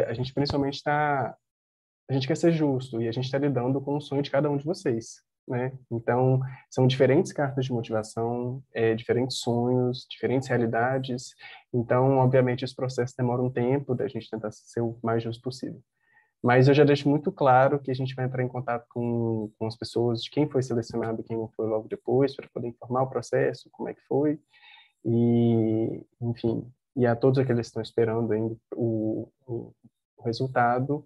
A: a gente principalmente a gente quer ser justo e a gente está lidando com o sonho de cada um de vocês, né? Então, são diferentes cartas de motivação, diferentes sonhos, diferentes realidades. Então, obviamente, esse processo demora um tempo da gente tentar ser o mais justo possível. Mas eu já deixo muito claro que a gente vai entrar em contato com as pessoas de quem foi selecionado e quem não foi logo depois, para poder informar o processo, como é que foi. E, enfim, e a todos aqueles que estão esperando ainda o resultado,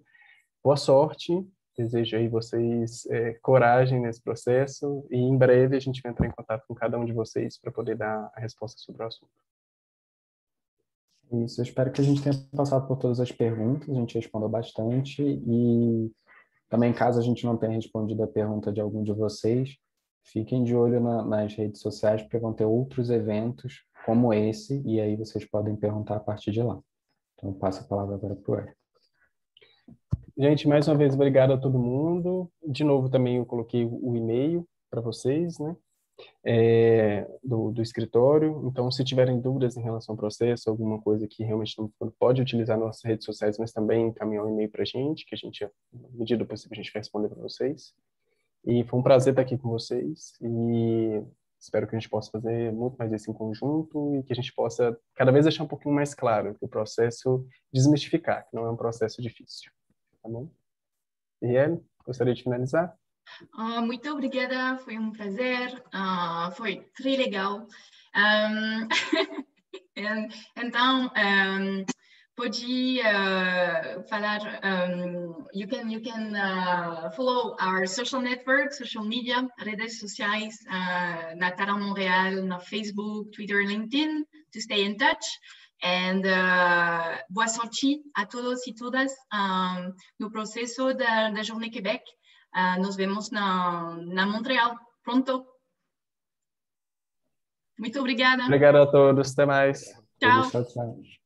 A: boa sorte, desejo aí vocês coragem nesse processo e em breve a gente vai entrar em contato com cada um de vocês para poder dar a resposta sobre o assunto.
C: Isso, eu espero que a gente tenha passado por todas as perguntas, a gente respondeu bastante e também, caso a gente não tenha respondido a pergunta de algum de vocês, fiquem de olho nas redes sociais, porque vão ter outros eventos como esse, e aí vocês podem perguntar a partir de lá. Então, eu passo a palavra agora para o Eric.
A: Gente, mais uma vez, obrigado a todo mundo. De novo, também eu coloquei o e-mail para vocês, né? Do escritório. Então, se tiverem dúvidas em relação ao processo, alguma coisa que realmente não pode utilizar nossas redes sociais, mas também encaminhar um e-mail para a gente, que a gente, na medida do possível, a gente vai responder para vocês. E foi um prazer estar aqui com vocês e espero que a gente possa fazer muito mais isso em conjunto e que a gente possa cada vez deixar um pouquinho mais claro que o processo desmistificar, que não é um processo difícil, tá bom? Riel, gostaria de finalizar?
B: Muito obrigada, foi um prazer, foi très legal. Então, pode falar, you can follow our social network, social media, redes sociais, na Talent Montréal, na Facebook, Twitter, LinkedIn, to stay in touch. And boa sorte a todos e todas no processo da Journée Québec. Nos vemos na Montreal pronto. Muito obrigada.
A: Obrigado a todos. Até mais.
B: Tchau.
C: Tchau, tchau.